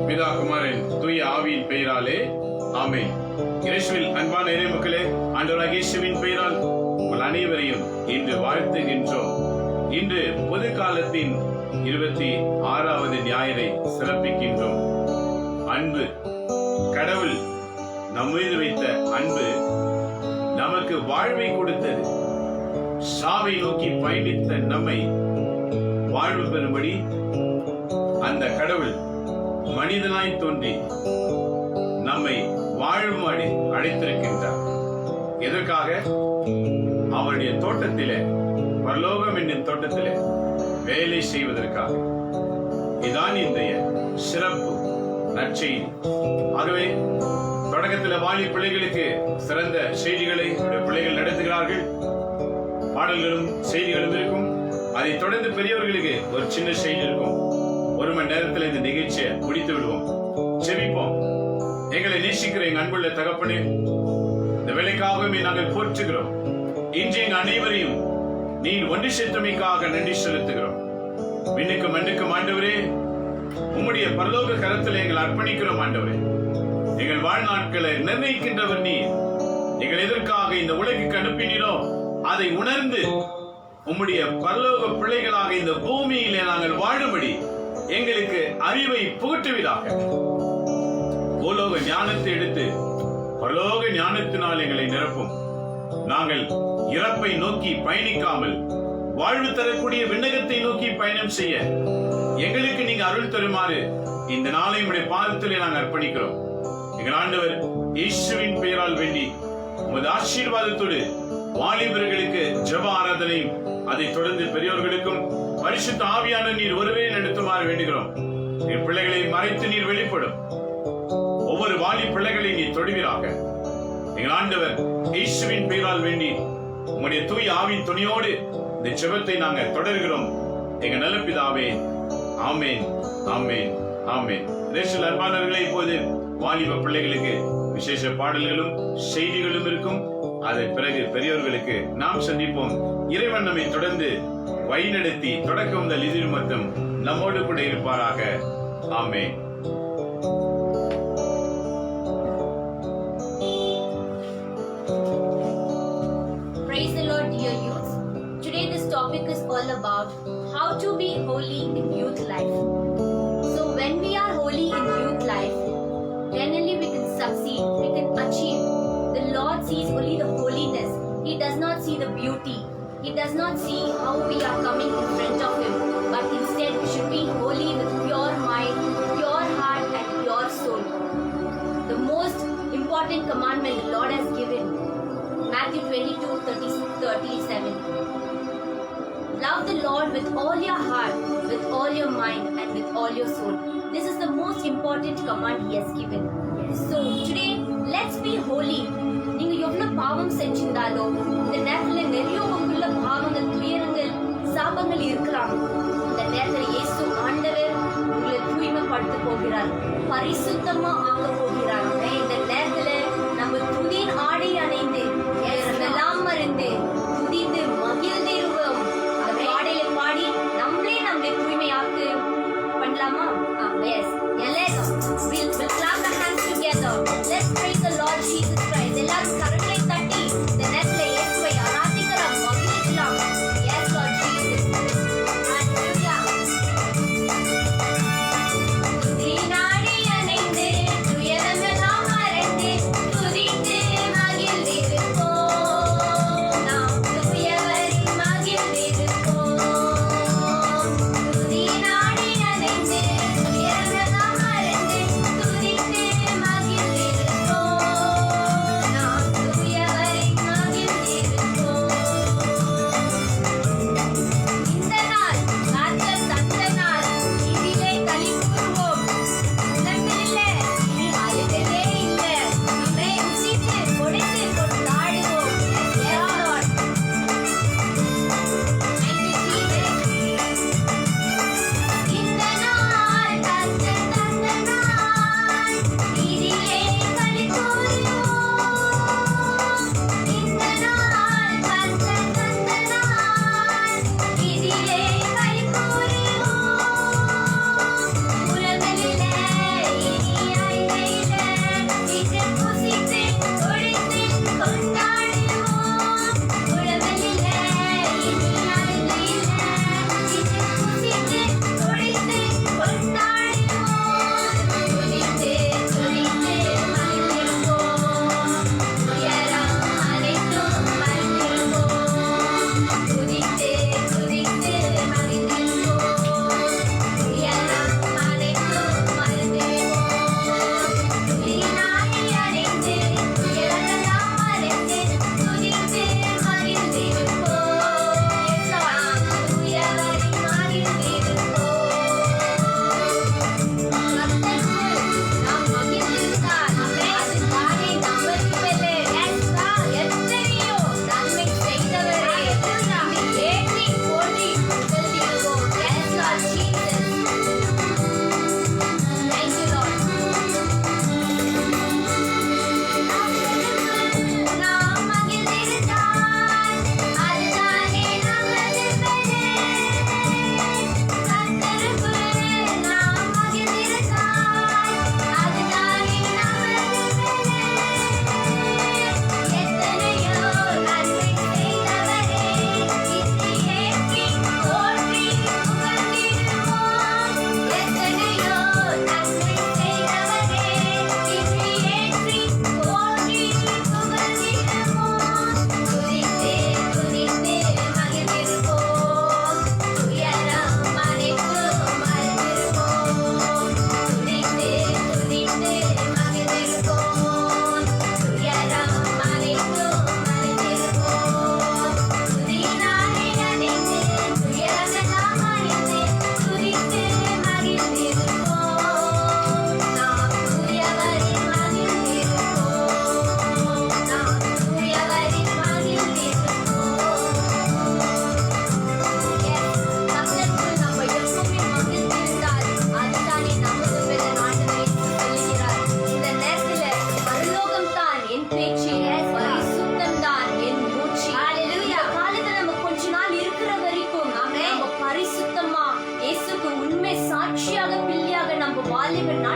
பிதா குமாரன் தூய ஆவியின் பெயராலே ஆமென். இயேசுவில் அன்பான இறைமக்களே, ஆண்டவராகிய இயேசுவின் பெயரால் உங்கள் அனைவரையும் இன்று வாழ்த்துகின்றோம். இன்று பொது காலத்தின் 26வது ஞாயிறை சிறப்பிக்கின்றோம். அன்பு, கடவுள் நம் மீது வைத்த அன்பு நமக்கு வாழ்வை கொடுத்தது. சாவை நோக்கி பயணித்த நம்மை வாழ்வு பெறும்படி அந்த கடவுள் மனிதனாய் தோன்றி நம்மை வாழுமாடி அழைத்திருக்கின்றார். எதற்காக? அவருடைய தோட்டத்திலே, பரலோகம் என்னும் தோட்டத்திலே வேலை செய்வதற்காக. இதான் இன்றைய சிறப்பு நற்செய்தி. ஆகவே தொடக்கத்தில் வாலி பிள்ளைகளுக்கு சிறந்த செய்திகளை பிள்ளைகள் நடத்துகிறார்கள். பாடல்களும் செய்திகளும் இருக்கும். அதை தொடர்ந்து பெரியவர்களுக்கு ஒரு சின்ன செய்தி இருக்கும். 1 மணி நேரத்தில் இந்த நிகழ்ச்சியை முடித்து விடுவோம். ஜெபிப்போம். எங்களை நேசிக்கிற எங்க அன்புள்ள தகப்பனே, இந்த வேலைக்காகவே நாங்கள் போற்றுகிறோம். இன்று எங்க அனைவரையும் நீ ஒன்று சேர்த்தமைக்காக நன்றி செலுத்துகிறோம். விண்ணுக்கும் மண்ணுக்கும் ஆண்டவரே, உம்முடைய பரலோக கரத்தில் எங்களை அர்ப்பணிக்கிறோம். ஆண்டவரே, எங்கள் வாழ்நாட்களை நிர்ணயிக்கின்றவர் நீ. எங்கள் எதற்காக இந்த உலகுக்கு அனுப்பினீரோ அதை உணர்ந்து உம்முடைய பரலோக பிள்ளைகளாக இந்த பூமியிலே நாங்கள் வாழும்படி எங்களுக்கு அறிவை புகட்டுவதாக. பூலோக ஞானத்தை எடுத்து பரலோக ஞானத்தினால் எங்களை நிரப்பும். நாங்கள் இறப்பை நோக்கி பயணிக்காமல் வாழ்வு தரக்கூடிய விண்ணகத்தை நோக்கி பயணம் செய்ய எங்களுக்கு நீங்க அருள் தருமாறு இந்த நாளை உடைய பாதத்திலே நாங்கள் அர்ப்பணிக்கிறோம். எங்கள் ஆண்டவர் இயேசுவின் பெயரால் வேண்டி உமது ஆசீர்வாதத்தோடு வாலிபர்களுக்கு ஜெப ஆராதனையும் அதை தொடர்ந்து பெரியோர்களுக்கும் பரிசுத்த ஆவியான நீர் ஒருவரே நடத்துமாறு வேண்டுகிறோம். என் பிள்ளைகளை மறைத்து நீர் வெளிப்படும். ஒவ்வொரு வாலி பிள்ளைகளை நீர் தொடுவீராக. எங்கள் ஆண்டவர் இயேசுவின் பெயரால் வேண்டி உங்களுடைய தூய ஆவின் துணையோடு இந்த ஜெபத்தை நாங்கள் தொடர்கிறோம். எங்க நல்ல பிதாவே, ஆமேன், ஆமேன், ஆமேன். நேசல் அன்பானவர்களே, இப்போது வாலிப பிள்ளைகளுக்கு விசேஷ பாடல்களும் செய்திகளும் இருக்கும். அதை பிறகு பெரியவர்களுக்கு நாம் சந்திப்போம். இறைவன் நம்மை தொடர்ந்து வழிநடத்தி தொடக்கம் முதல் இறுதி மட்டும் நம்மோடு கூட இருப்பாராக. ஆமென். Praise the Lord, dear youth. Today this topic is all about how to be holy in youth life. So when we are holy in youth life, then only we can succeed, we can achieve. The Lord sees only the holiness. He does not see the beauty. He does not see how we are coming in front of Him. But instead we should be holy with pure mind, pure heart and pure soul. The most important commandment the Lord has given, Matthew 22:37. Love the Lord with all your heart, with all your mind and with all your soul. This is the most important command He has given. So today, let's be holy. நீங்க எவ்வளவு பாவம் செஞ்சிருந்தாலோ இந்த நேரத்துல நிறைய உங்களுக்குள்ள பாவங்கள், துயரங்கள், சாபங்கள் இருக்கலாம். இந்த நேரத்துல இயேசு ஆண்டவர் உங்களை தூய்மைப்படுத்த போகிறார், பரிசுத்தமா ஆக்க போகிறார். இந்த நேரத்துல நம்ம துதியின் ஆடை அணிந்து எல்லாம் மறந்து துதித்து மகிழ்ந்து இருப்போம். அந்த பாடலை பாடி நம்மளை தூய்மையாக்கு பண்ணலாமா? Yes. We'll clap the hands together. Let's praise the Lord Jesus Christ. எல்லாரும் கரங்களை தட்டி இந்த நேரத்துல இயேசுவை ஆராதிக்கலாம், மகிழ்ச்சிக்கலாம். Yes, Lord Jesus. Hallelujah. துதியின் ஆடை அணிந்து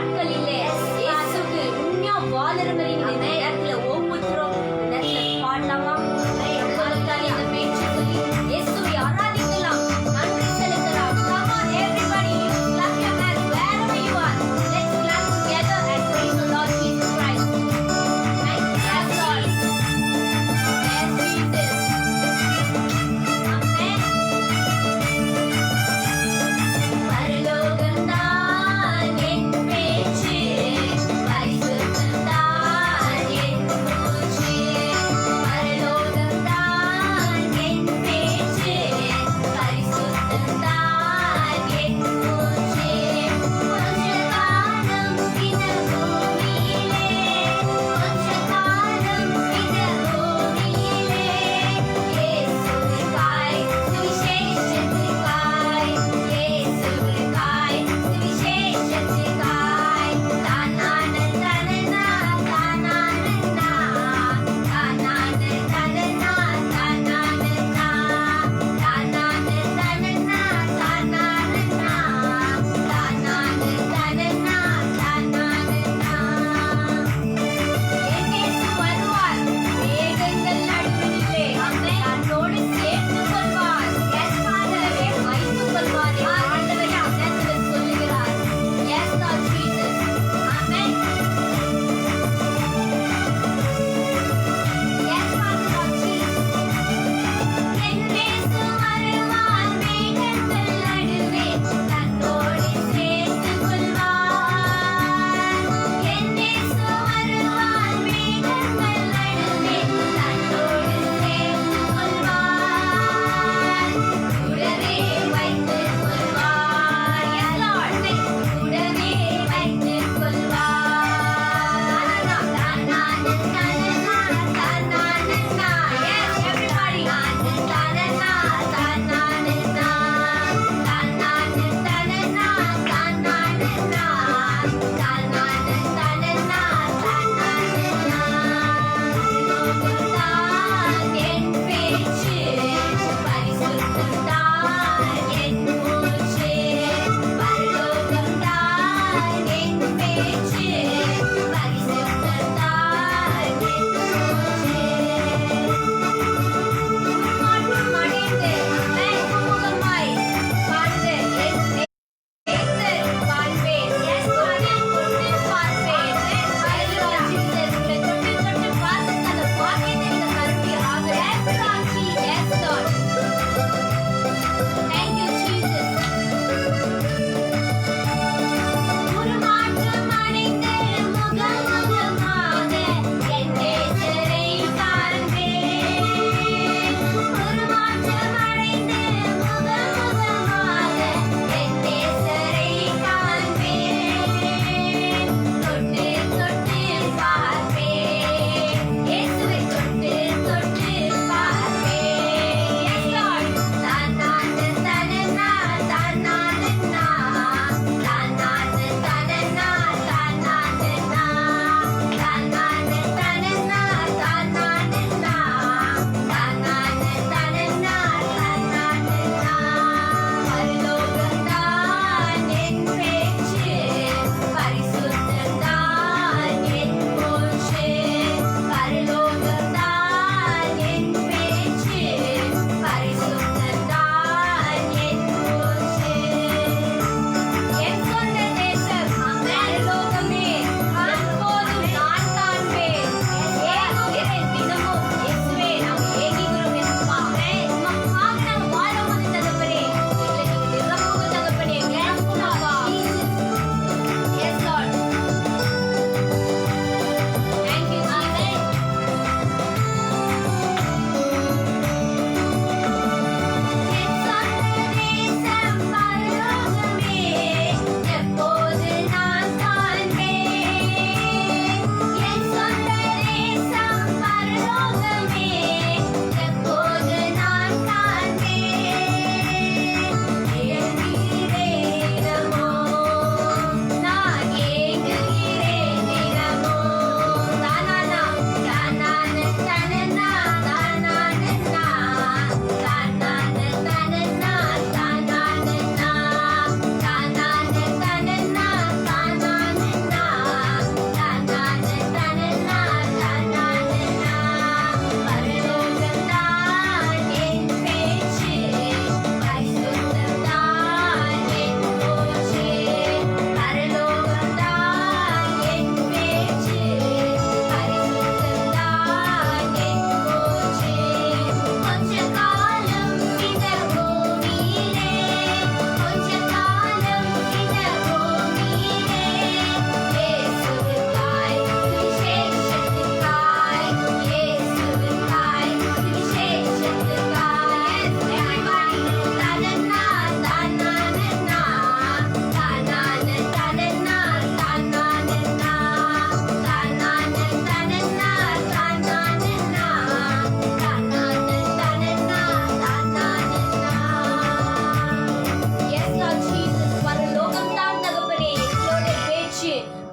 நாட்களிலே இயேசுக்கு உண்மையா வாழற மாதிரி நீங்க இந்த இடத்துல ஒவ்வொருத்தரும் இந்த இடத்துல பாடலாமா? வாழ்த்தாலே இந்த பேச்சு சொல்லி இயேசுவை ஆராதிக்கலாம், நன்றி செலுத்தலாம். Come on everybody, clap your hands wherever you are. Let's clap together and praise the Lord Jesus Christ. Thank you, Lord. Yes, Jesus. Amen. பரலோகம்தான் என் பேச்சு,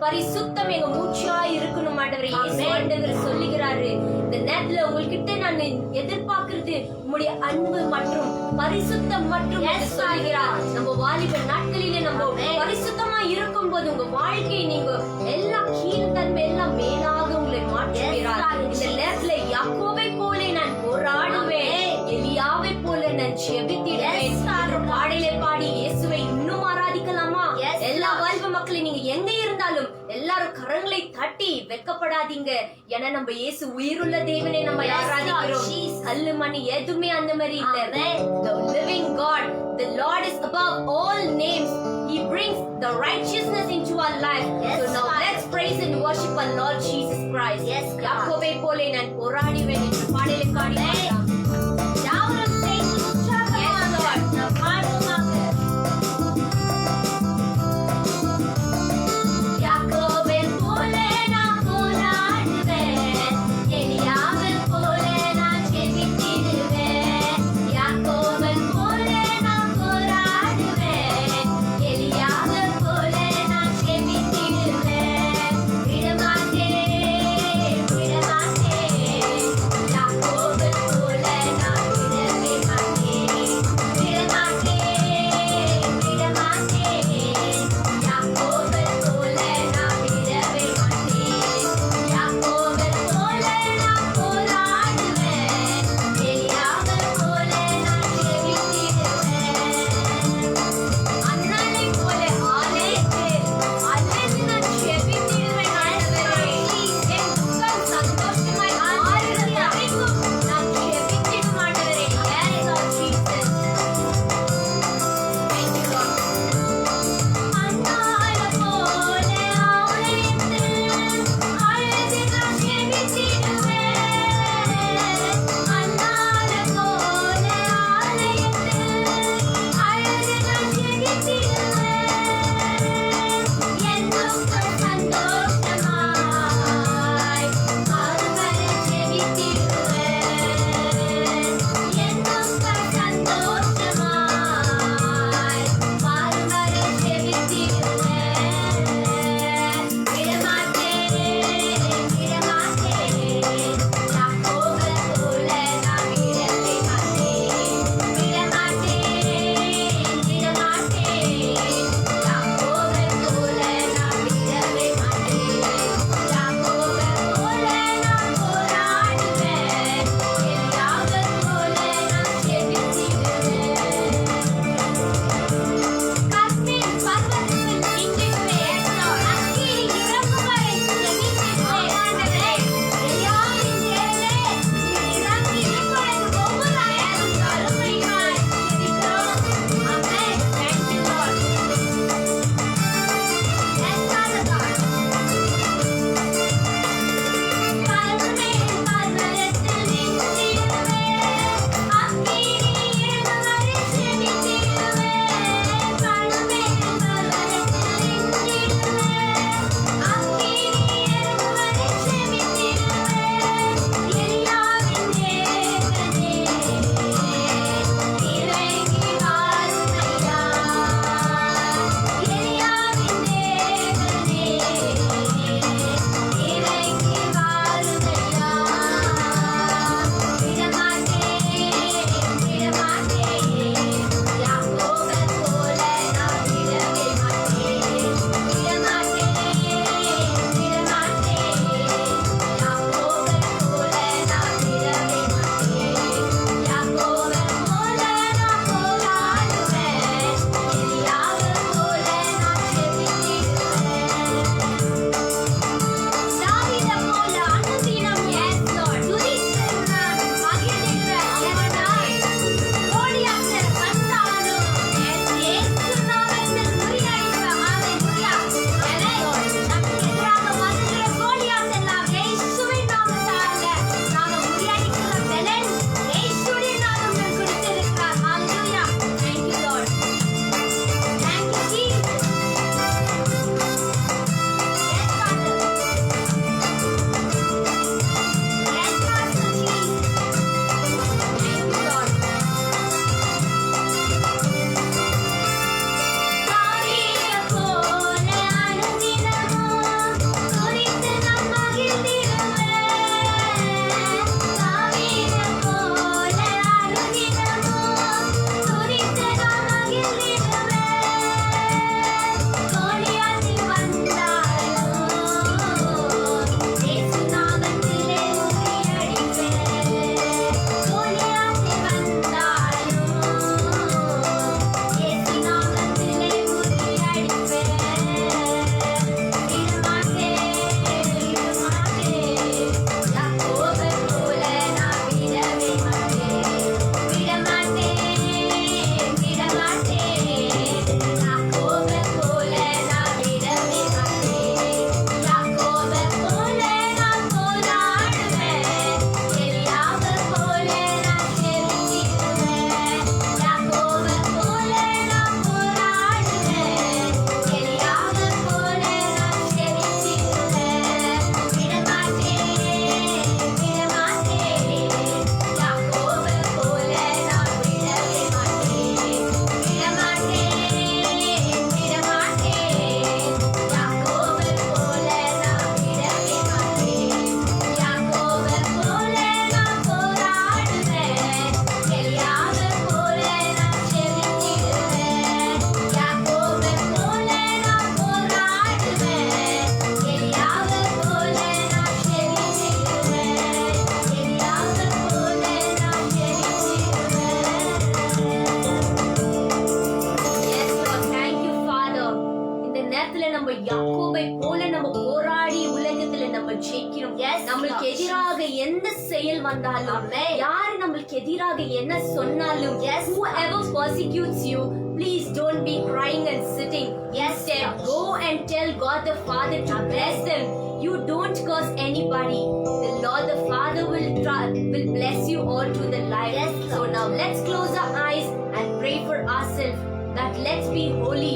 பரிசுத்தம் எங்க மூச்சா இருக்கணும் ஆண்டவரே. இயேசு ஆண்டவர் சொல்லுகிறாரு, இந்த நேரத்துல உங்ககிட்ட நான் எதிர்பார்க்கிறது உம்முடைய அன்பு மற்றும் பரிசுத்தம் மற்றும் என்று சொல்லுகிறார். நம்ம வாலிப நாட்களிலே நம்ம பரிசுத்தமா இருக்கும் போது உங்க வாழ்க்கையை நீங்க எல்லா கீழ்த்தன்மை எல்லாம் மேலாக உங்களை மாற்றுகிறார். இந்த நேரத்துல யாக்கோபை போல நான் போராடுவேன், எலியாவை போல நான் ஜெபித்திடுவேன். பாடலை பாடி இயேசுவை இன்னும் ஆராதிக்கலாமா? எல்லா வாலிப மக்களை நீங்க எங்க இருந்தாலும் எல்லாரும் கரங்களை தட்டி வெட்கப்படாதீங்க. ஏன்னா நம்ம இயேசு உயிருள்ள தேவனை நம்ம ஆராதிக்கிறோம். கல்லு மணி எதுவுமே அந்த மாதிரி இல்ல. The living God, the Lord is above all names. He brings the righteousness into our life. So now let's praise and worship our Lord Jesus Christ. யாக்கோபை போல நான் போராடுவேன் என்று பாடலை பாடினேன். யாவரும் சேர்ந்து உற்சாகமாக நாம் பாடுவோமாக. யாக்கோபை போல நான் போராடுவேன், எலியாவை போல நான் ஜெபித்திடுவேன். யாக்கோபை போல நான் போராடுவேன், எலியாவை போல நான் ஜெபித்திடுவேன். விடமாட்டேன், விடமாட்டேன். யாக்கோபை போல நம்ம யாக்கோபை போல நம்ம போராடி உலகத்துல நம்ம ஜெயிக்கிறோம். நம்மளுக்கு எதிராக எந்த செயல் வந்தாலும், யாரு நம்மளுக்கு எதிராக என்ன சொன்னாலும், whoever persecutes you, please don't be crying and sitting. Go and tell God the Father to bless them. You don't curse anybody. The Lord the Father will bless you all to the life. So now let's close our eyes and pray for ourselves that let's be holy.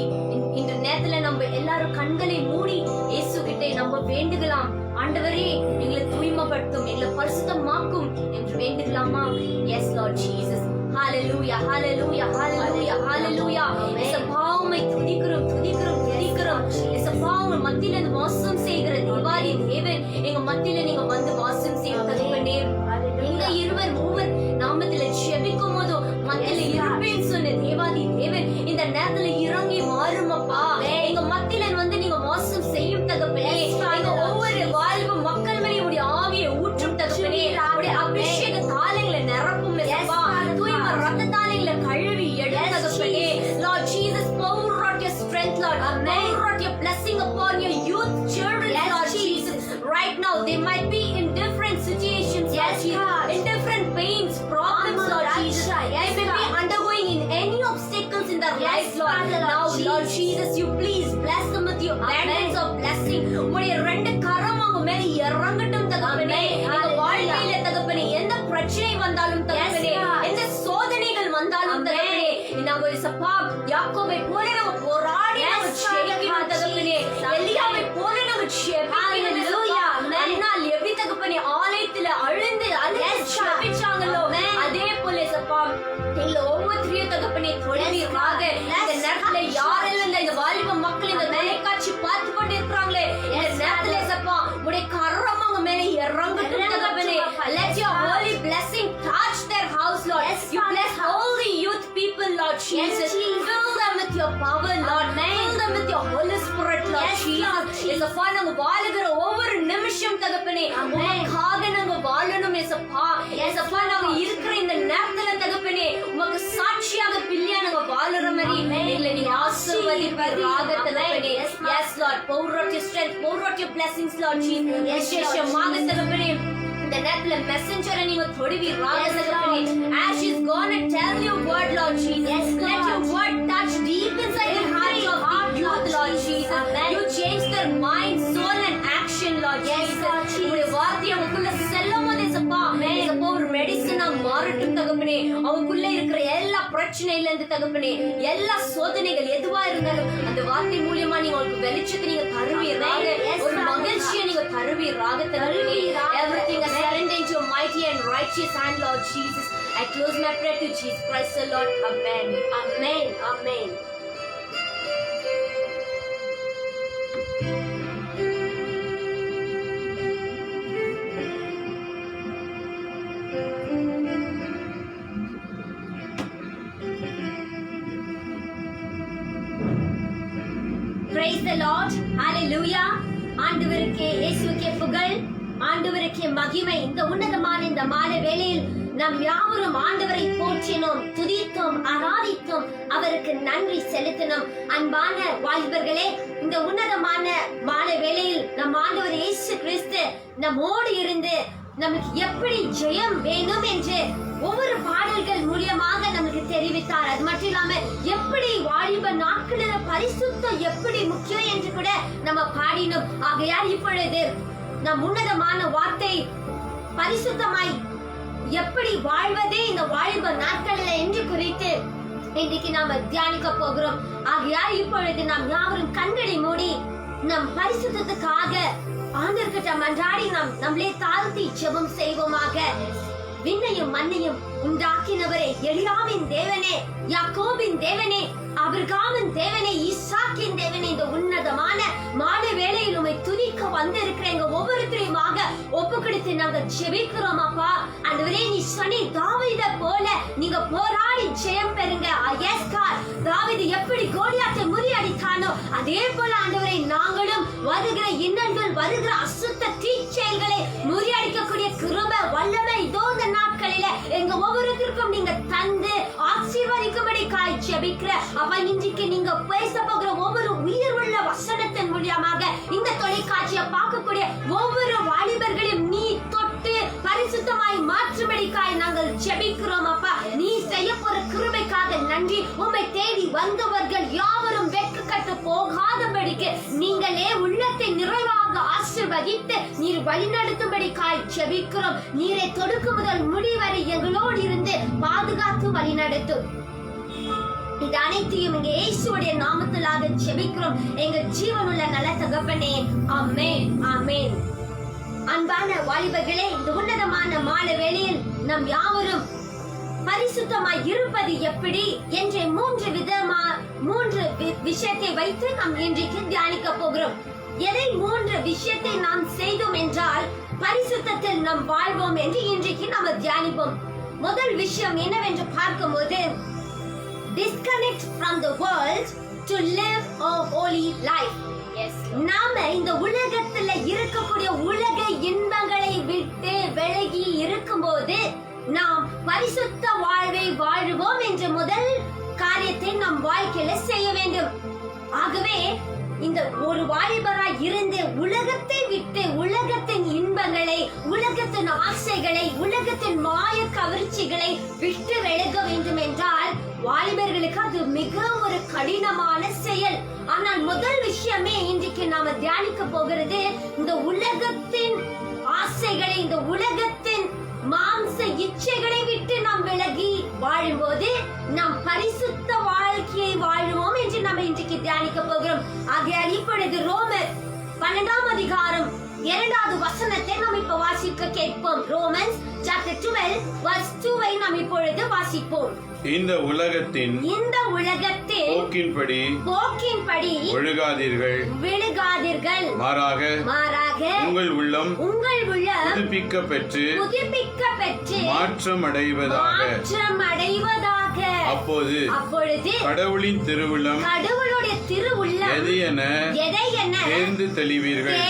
இந்த நேரத்துல நம்ம எல்லாரும் கண்களை மூடி இயேசு கிட்ட நம்ம வேண்டுகலாம். ஆண்டவரே எங்களை தூய்மைப்படுத்தும், எங்களை பரிசுத்தமாக்கும் என்று வேண்டுகலாமா? Yes Lord Jesus. Hallelujah, hallelujah, hallelujah, hallelujah. இயேசுவா உம்மை துதிக்கிறோம், துதிக்கிறோம், துதிக்கிறோம். இயேசுவா உங்க மத்தியில இந்த வாசம் செய்கிற தேவாதி தேவன், எங்க மத்தியில நீங்க வந்து வாசம் செய்யும் தகப்பனே. எங்க இருவர் மூவர் நாமத்துல ஜெபிக்கும் போது மத்தியில இருப்பேன்னு சொன்ன தேவாதி தேவன் இந்த நேரத்துல இறங்கி மாறுமப்பா. எங்க மத்தியில வந்து நீங்க வாசம் செய்யும் தகப்பனே. எங்க ஒவ்வொரு வாழ்வு மக்கள் மேலே உடைய ஆவியை ஊற்றும் தகப்பனே. உடைய அபிஷேக தாளைகளை நிரப்பும் தூய்மை ரத்தத்தால் எங்களை கழுவி எடுத்து தகப்பனே. Lord Jesus, pour out your strength, Lord. Pour out your blessing upon your youth children, Lord Jesus. Right now, they might be in different situations, in different pains, problems, Lord Jesus. They may be undergoing in any obstacles in their lives, Lord. Now, Lord Jesus, you please bless them with your abundance of blessing. உடைய ரெண்டு கரம் அவங்க மேல இறங்கட்டும் தகப்பனே. எங்க வாழ்க்கையில தகப்பனே எந்த பிரச்சனை வந்தாலும் தகப்பனே, எந்த சோதனைகள் வந்தாலும் தகப்பனே, நாங்க சப்பா யாக்கோபை போல நம்ம போராடி நம்ம ஜெயிக்கணும் தகப்பனே. எலியாவை போல நம்ம ஜெபிக்கணும். அன்னால் எப்படி தகப்பனே ஆலயத்துல அழுந்து ஜெபிச்சாங்களோ அதே போல சப்பா எங்களை ஒவ்வொருத்தரையும் தகப்பனே தொழுவீராக. இந்த நேரத்துல யாரெல்லாம் இந்த வாலிப மக்கள் இந்த தொலைக்காட்சி பார்த்து கொண்டு இருக்கிறாங்களே, இந்த நேரத்துல சப்பா உடைய கரம் அவங்க மேல இறங்கட்டும் தகப்பனே. Let your holy blessing touch their house, Lord. You bless all the youth people, Lord Jesus. Fill them with your power, Lord. Fill them with your Holy Spirit, Lord Jesus. இயேசுப்பா நாங்க வாழுகிற ஒவ்வொரு நிமிஷம் தகப்பனே உமக்காக நாங்க வாழணும் இயேசுப்பா. இயேசுப்பா நாங்க இருக்கிற இந்த நேரத்துல தகப்பனே உமக்கு சாட்சியாக பிள்ளையா நாங்க வாழுற மாதிரி எங்களை நீங்க ஆசீர்வதிப்பீராக தகப்பனே. Yes Lord, pour out your strength, pour out your blessings, Lord Jesus. விசேஷமாக தகப்பனே இந்த நேரத்துல மெசஞ்சரை நீங்க தொடுவீராக தகப்பனே. As she's gonna tell your word, Lord Jesus. Let your word touch deep inside the heart of the youth, Lord Jesus. You change their mind, soul and action, Lord Jesus. உடைய வார்த்தை அவங்களுக்குள்ள செல்லும் போது சப்பா ஒரு மெடிசனா மாறட்டும் தகப்பனே. அவங்களுக்குள்ள இருக்கிற எல்லா பிரச்சனையில இருந்து தகப்பனே, எல்லா சோதனைகள் எதுவா இருந்தாலும் அந்த வார்த்தை மூலியமா நீங்க அவங்களுக்கு வெளிச்சத்தை நீங்க தருவீராக, ஒரு மகிழ்ச்சியை நீங்க தருவீராக தகப்பனே. Everything is surrendered into your mighty and righteous hand, Lord Jesus. I close my prayer to Jesus Christ the Lord. Amen. Amen. Amen. Praise the Lord. Hallelujah. ஆண்டவருக்கே இயேசுவுக்கே புகழ், ஆண்டவருக்கே மகிமை. இந்த உன்னதமான இந்த மாலை வேளையில் நாம் யாவரும் ஆண்டவரை போற்றினோம், துதித்தோம், ஆராதித்தோம், அவருக்கு நன்றி செலுத்தினோம். அன்பான வாலிபர்களே, இந்த உன்னதமான மாலை வேளையில் நம் ஆண்டவர் இயேசு கிறிஸ்து நம்மோடு இருந்து நமக்கு எப்படி ஜெயம் வேணும் என்று ஒவ்வொரு பாடல்கள் மூலியமாக நமக்கு தெரிவித்தார். அது மட்டும் இல்லாம எப்படி வாலிப நாட்களில் பரிசுத்தம் எப்படி முக்கியம் என்று கூட நம்ம பாடினோம். ஆகையால் இப்பொழுது நம் உன்னதமான வார்த்தை பரிசுத்தமாய் எப்படி வாழ்வதே இந்த வாலிப நாட்களில் என்று குறித்து இன்றைக்கு நாம தியானிக்க போகிறோம். ஆகையால் இப்பொழுது நாம் யாவரும் கண்களை மூடி நம் பரிசுத்தத்துக்காக ஆண்டவர்கிட்ட மன்றாடி நாம் நம்மளே தாழ்த்தி ஜெபம் செய்வோமாக. விண்ணையும் மண்ணையும் உண்டாக்கினவரே, எலியாவின் தேவனே, யாக்கோபின் தேவனே, ஆபிரகாமின் தேவனே, ஈசாக்கின் தேவனே, இந்த உன்னதமான மாலை வேளையில் உம்மை துதிக்க வந்திருக்கிற எங்க ஒவ்வொருத்தரையுமாக ஒப்பு கொடுத்து நாங்க ஜெபிக்கிறோம் அப்பா. ஆண்டவரே, நீ சொன்னி தாவீதை போல நீங்க போராடி ஜெயம் பெறுங்க. Yes God, தாவீது எப்படி கோலியாத்தை முறியடித்தானோ அதே போல ஆண்டவரே நாங்களும் வருகிற இன்னல்கள், வருகிற அசுத்த தீச்செயல்களை முறியடிக்கக்கூடிய கிருபை வல்லமை இதோ இந்த நாட்களில எங்க ஒவ்வொருத்தருக்கும் நீங்க தந்து ஆசீர்வதிக்கும்படி காய் ஜெபிக்கிற அவன் இன்றைக்கு நீங்க பேச போகிற ஒவ்வொரு உயிர் உள்ள வசனத்தின் இருக்கக்கூடிய ஒவ்வொரு வாலிபர்களையும் நீ தொட்டு பரிசுத்தமாய் மாற்றும்படிக்காய் நாங்கள் ஜெபிக்கிறோம் அப்பா. நீ செய்ய போற கிருபைக்காக நன்றி. உம்மை தேடி வந்தவர்கள் யாவரும் வெட்கப்பட்டு போகாதபடிக்கு நீங்களே உள்ளத்தை நிறைவாக ஆசீர்வதித்து நீர் வழிநடத்தும்படிக்காய் ஜெபிக்கிறோம். நீரை தொடுக்கு முதல் முடிவரை எங்களோடு இருந்து பாதுகாத்து வழிநடத்தும். இது அனைத்தையும் எங்க இயேசுவுடைய நாமத்திலாக ஜெபிக்கிறோம் எங்கள் ஜீவனுள்ள நல்ல தகப்பனே. ஆமென், ஆமென். அன்பான வாலிபர்களே, இந்த உன்னதமான மாலை வேளையில் நம் யாவரும் பரிசுத்தமாய் இருப்பது எப்படி என்ற மூன்று விஷயத்தை வைத்து நாம் இன்றைக்கு தியானிக்க போகிறோம். எதை மூன்று விஷயத்தை நாம் செய்தோம் என்றால் பரிசுத்தத்தில் நாம் வாழ்வோம் என்று இன்றைக்கு நாம் தியானிப்போம். முதல் விஷயம் என்னவென்று பார்க்கும்போது, disconnect from the world to live a holy life. நாம இந்த உலகத்துல இருக்கக்கூடிய உலக இன்பங்களை விட்டு விலகி இருக்கும்போது நாம் பரிசுத்த வாழ்வை வாழுவோம் என்ற முதல் காரியத்தை நம் வாழ்க்கையில செய்ய வேண்டும். ஆகவே இந்த ஒரு வாலிபராய் இருந்து உலகத்தை விட்டு உலகத்தின் இன்பங்களை, உலகத்தின் ஆசைகளை, உலகத்தின் மாய கவர்ச்சிகளை விட்டு விலக வேண்டும் என்றால் வாலிபர்களுக்கு அது மிக ஒரு கடினமான செயல். ஆனால் முதல் விஷயமே இன்றைக்கு நாம தியானிக்க போகிறது, இந்த உலகத்தின் ஆசைகளை, இந்த உலகத்தின் மாம்ச இச்சைகளை விட்டு நாம் விலகி வாழும்போது நாம் பரிசுத்த வாழ்க்கையை வாழுவோம் என்று நாம் இன்றைக்கு தியானிக்க போகிறோம். ஆகையால் இப்பொழுது ரோமர் 12ஆம் அதிகாரம் 2வது வசனத்தை நாம் இப்ப வாசிக்க கேட்போம். ரோமன்ஸ் chapter 12 verse 2-ஐ நாம் இப்பொழுது வாசிப்போம். இந்த உலகத்தின் போக்கின்படி விழுகாதீர்கள், மாறாக உங்கள் உள்ளம் புதுப்பிக்கப் பெற்று மாற்றம் அடைவதாக. அப்பொழுது கடவுளின் திருவுள்ளம் எது என தேர்ந்து தெளிவீர்கள்.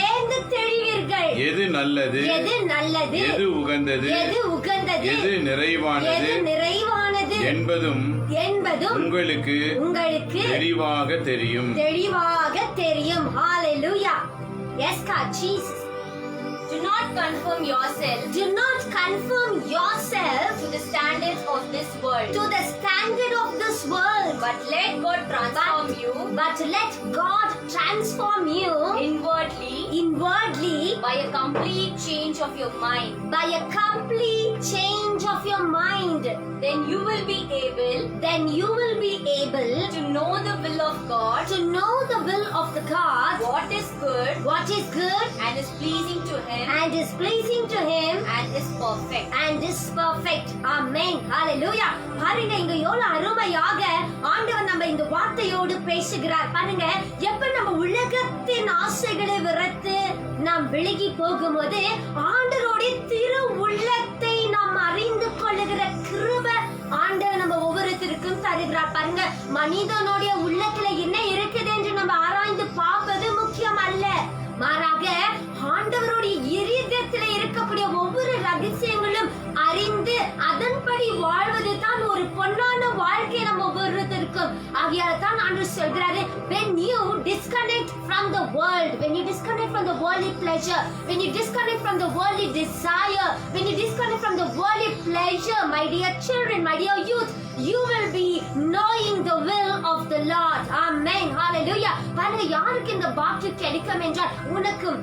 எது நல்லது, எது உகந்தது, எது நிறைவானது என்பதும் உங்களுக்கு தெளிவாக தெரியும். Hallelujah. Yes, God, Jesus. Do not conform yourself to the standards of this world. But let God transform you. Inwardly by a complete change of your mind. Then you will be able to know the will of God. What is good and is pleasing to Him. And is perfect. Amen. Hallelujah. பாருங்க, இங்க எவ்வளவு அருமையாக ஆண்டவர் நம்ம இந்த வார்த்தையோடு பேசுகிறார். பாருங்க, எப்ப நம்ம உலகத்தின் ஆசைகளை விரத்து நாம் விலகி போகும்போது ஆண்டவருடைய திரு உள்ளத்தை நாம் அறிந்து கொள்ளுகிற கிருபை ஆண்டவர் நம்ம ஒவ்வொருத்தருக்கும் தருகிறார். பாருங்க, மனிதனுடைய உள்ளத்துல என்ன இருக்குது என்று நம்ம ஆராய்ந்து பார்ப்பது முக்கியம் அல்ல, மாறாக ஆண்டவருடைய இருதயத்துல இருக்கக்கூடிய ஒவ்வொரு ரகசியங்களும் அறிந்து அதன்படி வாழ்வது தான் ஒரு பொன்னான வாழ்க்கை நம்ம ஒவ்வொருத்தருக்கும். ஆகையால் தான் ஆண்டவர் சொல்கிறாரு, when you disconnect from the world, when you disconnect from the worldly pleasure, when you disconnect from the worldly desire, when you disconnect from the worldly pleasure, my dear children, my dear youth, you will be knowing the will of the Lord. Amen. Hallelujah. பாருங்க, யாருக்கு இந்த பாக்கியம் கிடைக்கும் என்றால் உனக்கும்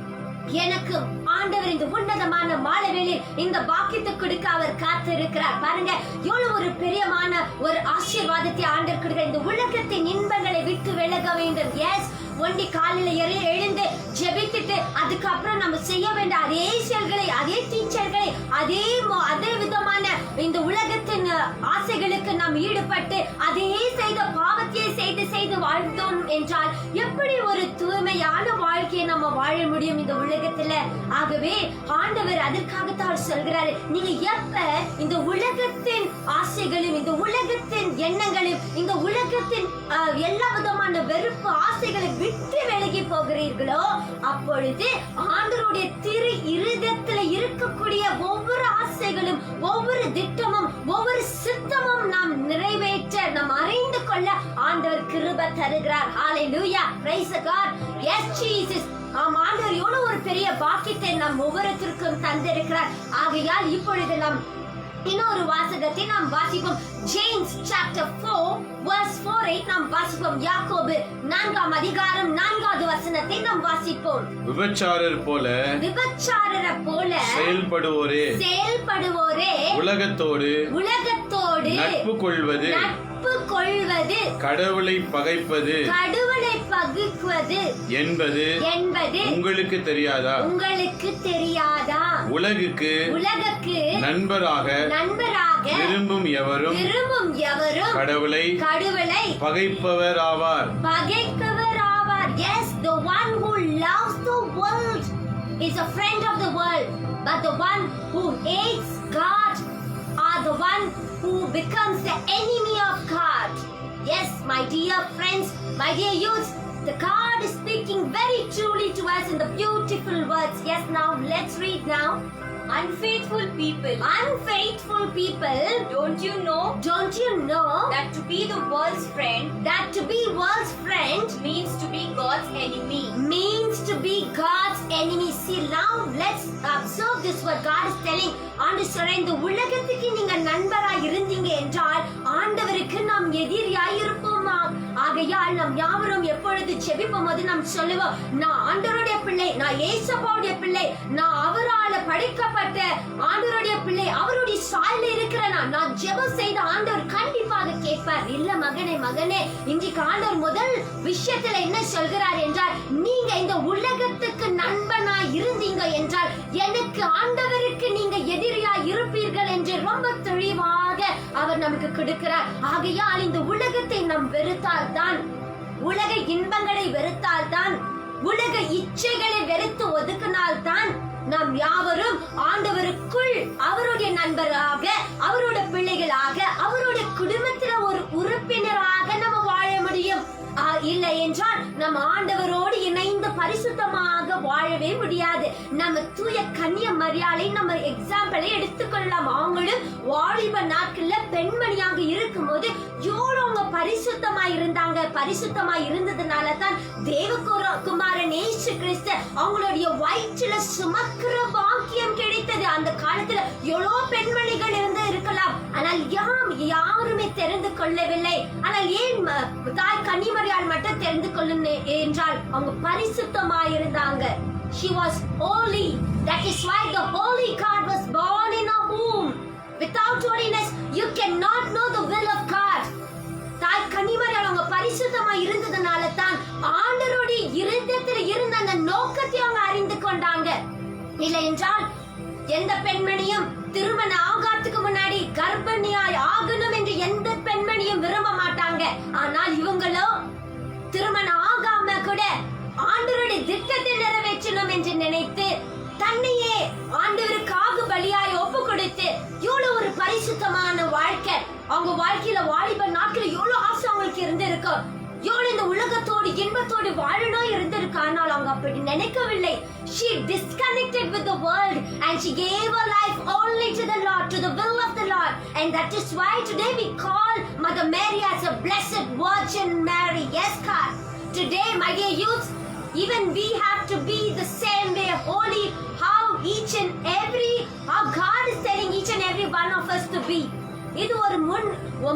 எனக்கும் ஆண்டவர் இந்த உன்னதமான மாலை வேளையில் இந்த பாக்கியத்தை கொடுக்க அவர் காத்திருக்கிறார். பாருங்க, எவ்வளவு ஒரு பெரியமான ஒரு ஆசீர்வாதத்தை ஆண்டவர் கொடுக்கிறார். இந்த உலகத்தின் இன்பங்களை விட்டு விலக வேண்டும். எஸ், ஒண்டி காலையில எழுந்து ஜெபித்துட்டு அதுக்கப்புறம் நம்ம செய்ய வேண்டிய அதே செயல்களை, அதே டீச்சர்களை, அதே விதமான இந்த உலகத்தின் ஆசைகளுக்கு நாம் ஈடுபட்டு அதே செய்த பாவத்தையே செய்து வாழ்ந்தோம் என்றால் எப்படி ஒரு தூய்மையான வாழ்க்கையை நம்ம வாழ முடியும் இந்த உலகத்துல? ஆகவே ஆண்டவர் அதற்காகத்தான் சொல்கிறாரு, நீங்க எப்ப இந்த உலகத்தின் ஆசைகளையும், இந்த உலகத்தின் எண்ணங்களையும், இந்த உலகத்தின் எல்லா விதமான வெறுப்பு ஆசைகளை விட்டு விலகி போகிறீர்களோ அப்பொழுது ஆண்டவருடைய திரு இருதயத்துல இருக்கக்கூடிய ஒவ்வொரு ஆசைகளும், ஒவ்வொரு திட்டமும், ஒவ்வொரு சித்தமும் நாம் நிறைவேற்ற, நாம் அறிந்து கொள்ள ஆண்டவர் கிருபை தருகிறார். ஹalleluya, praise God. Yes, Jesus. ஆண்டவர் எவ்வளவு ஒரு பெரிய பாக்கியத்தை நம் ஒவ்வொருத்தருக்கும் தந்திருக்கிறார். ஆகையால் இப்பொழுது நாம் இன்னொரு வாசகத்தை நாம் வாசிப்போம். ஜேம்ஸ் சாப்டர் 4 verse 4 நாம் வாசிப்போம். யாக்கோபு 4ஆம் அதிகாரம் 4வது வசனத்தை நாம் வாசிப்போம். விபச்சாரர் போல செயல்படுவோரே உலகத்தோடு நட்பு கொள்வது கடவுளை பகைப்பது என்பது உங்களுக்கு தெரியாதா? உலகுக்கு நண்பராக விரும்பும் எவரும் கடவுளை பகைப்பவராவார். Yes, the one who loves the world is a friend of the world, but the one who hates God are the one who becomes the enemy of God. Yes, my dear friends, my dear youth, the God is speaking very truly to us in the beautiful words. Yes, now let's read now. Unfaithful people. Don't you know that to be the world's friend means to be God's enemy. See, now let's observe this what God is telling. இந்த உலகத்துக்கு நீங்க நண்பராய் இருந்தீங்க என்றால் ஆண்டவருக்கு நாம் எதிரியாய் இருப்போமா? ஆகையால் நாம் யாவரும் எப்பொழுது ஜெபிப்போம் போது நாம் சொல்லுவோம், நான் ஆண்டவருடைய பிள்ளை, நான் இயேசுவுடைய பிள்ளை, நான் அவரால படைக்கப்பட்ட ஆண்டவருடைய பிள்ளை, அவருடைய சாயல்ல இருக்கிறேன். நான் ஜெபம் செய்த ஆண்டவர் கண்டிப்பாக கேட்பார். இல்ல மகனே, இன்றைக்கு ஆண்டவர் முதல் விஷயத்துல என்ன சொல்கிறார் என்றால், நீங்க இந்த உலகத்துக்கு நண்பனாய் இருந்தீங்க என்றால் எனக்கு ஆண்டவருக்கு நீங்க எதிரியாய் இருப்பீர்கள் என்று ரொம்ப தெளிவாக அவர் நமக்கு கொடுக்கிறார். ஆகையால் இந்த உலகத்தை நாம் வெறுத்தால்தான், உலக இன்பங்களை வெறுத்தால்தான், உலக இச்சைகளை வெறுத்து ஒதுக்கினால்தான் நாம் யாவரும் ஆண்டவருக்குள் அவருடைய நண்பராக, அவருடைய பிள்ளைகளாக, அவருடைய குடும்பத்தில் ஒரு உறுப்பினராக நம்ம வாழ முடியும். இல்லை என்றால் நம்ம ஆண்டவரோடு இணைந்து பரிசுத்தமாக வாழவே முடியாது. நம்ம தூய கன்னிய மரியாதை நம்ம எக்ஸாம்பிளை எடுத்துக்கொள்ளலாம். அவங்களும் வாலிப நாட்கள்ல பெண்மணியாக இருக்கும் போது எவ்வளவு அவங்க பரிசுத்தமாய் இருந்ததுனால தான் தேவகுமாரன் இயேசு கிறிஸ்து அவங்களுடைய வயிற்றுல சுமக்கிற பாக்கியம் கிடைத்தது. அந்த காலத்துல எவ்வளவு பெண்மணிகள் இருக்கலாம், ஆனால் யாருமே தெரிந்து கொள்ளவில்லை. ஆனால் ஏன் தாய் கன்னிமரியாள் மட்டும் தெரிந்து கொள்ளும் என்றால் அவங்க பரிசுத்தமாய் இருந்தாங்க. She was holy. That is why the holy God was born in her womb. Without holiness you cannot know the will of God. தாய் கன்னிமரியாள் அவங்க பரிசுத்தமாய் இருந்ததனால தான் ஆண்டவருடைய இருதயத்தில் இருந்த அந்த நோக்கத்தை அவங்க அறிந்து கொண்டாங்க. இல்லை என்றால் எந்த பெண்மணியும் திருமணம் ஆகாததுக்கு முன்னாடி கர்ப்பிணியாய் ஆகணும் என்று எந்த பெண்மணியும் விரும்ப மாட்டாங்க. ஆனால் இவங்களோ திருமணம் ஆகாம கூட ஆண்டவருடைய திட்டத்தை நிறைவேற்றணும் என்று நினைத்து தன்னையே ஆண்டவருக்காக பலியாய் ஒப்பு கொடுத்து எவ்வளவு ஒரு பரிசுத்தமான வாழ்க்கை அவங்க வாழ்க்கையில வாலிப நாட்கள் எவ்வளவு ஆசை அவங்களுக்கு இருந்திருக்கும். எவ்வளவு இந்த உலகத்தோடு இன்பத்தோடு வாழணும் இருந்திருக்கு. ஆனால் அவங்க அப்படி நினைக்கவில்லை. She disconnected with the world and she gave her life only to the Lord, to the will of the Lord. And that is why today we call Mother Mary as a blessed Virgin Mary. Yes, God. Today, my dear youth, even we have to be the same way holy. How God is telling each and every one of us to be. இது ஒரு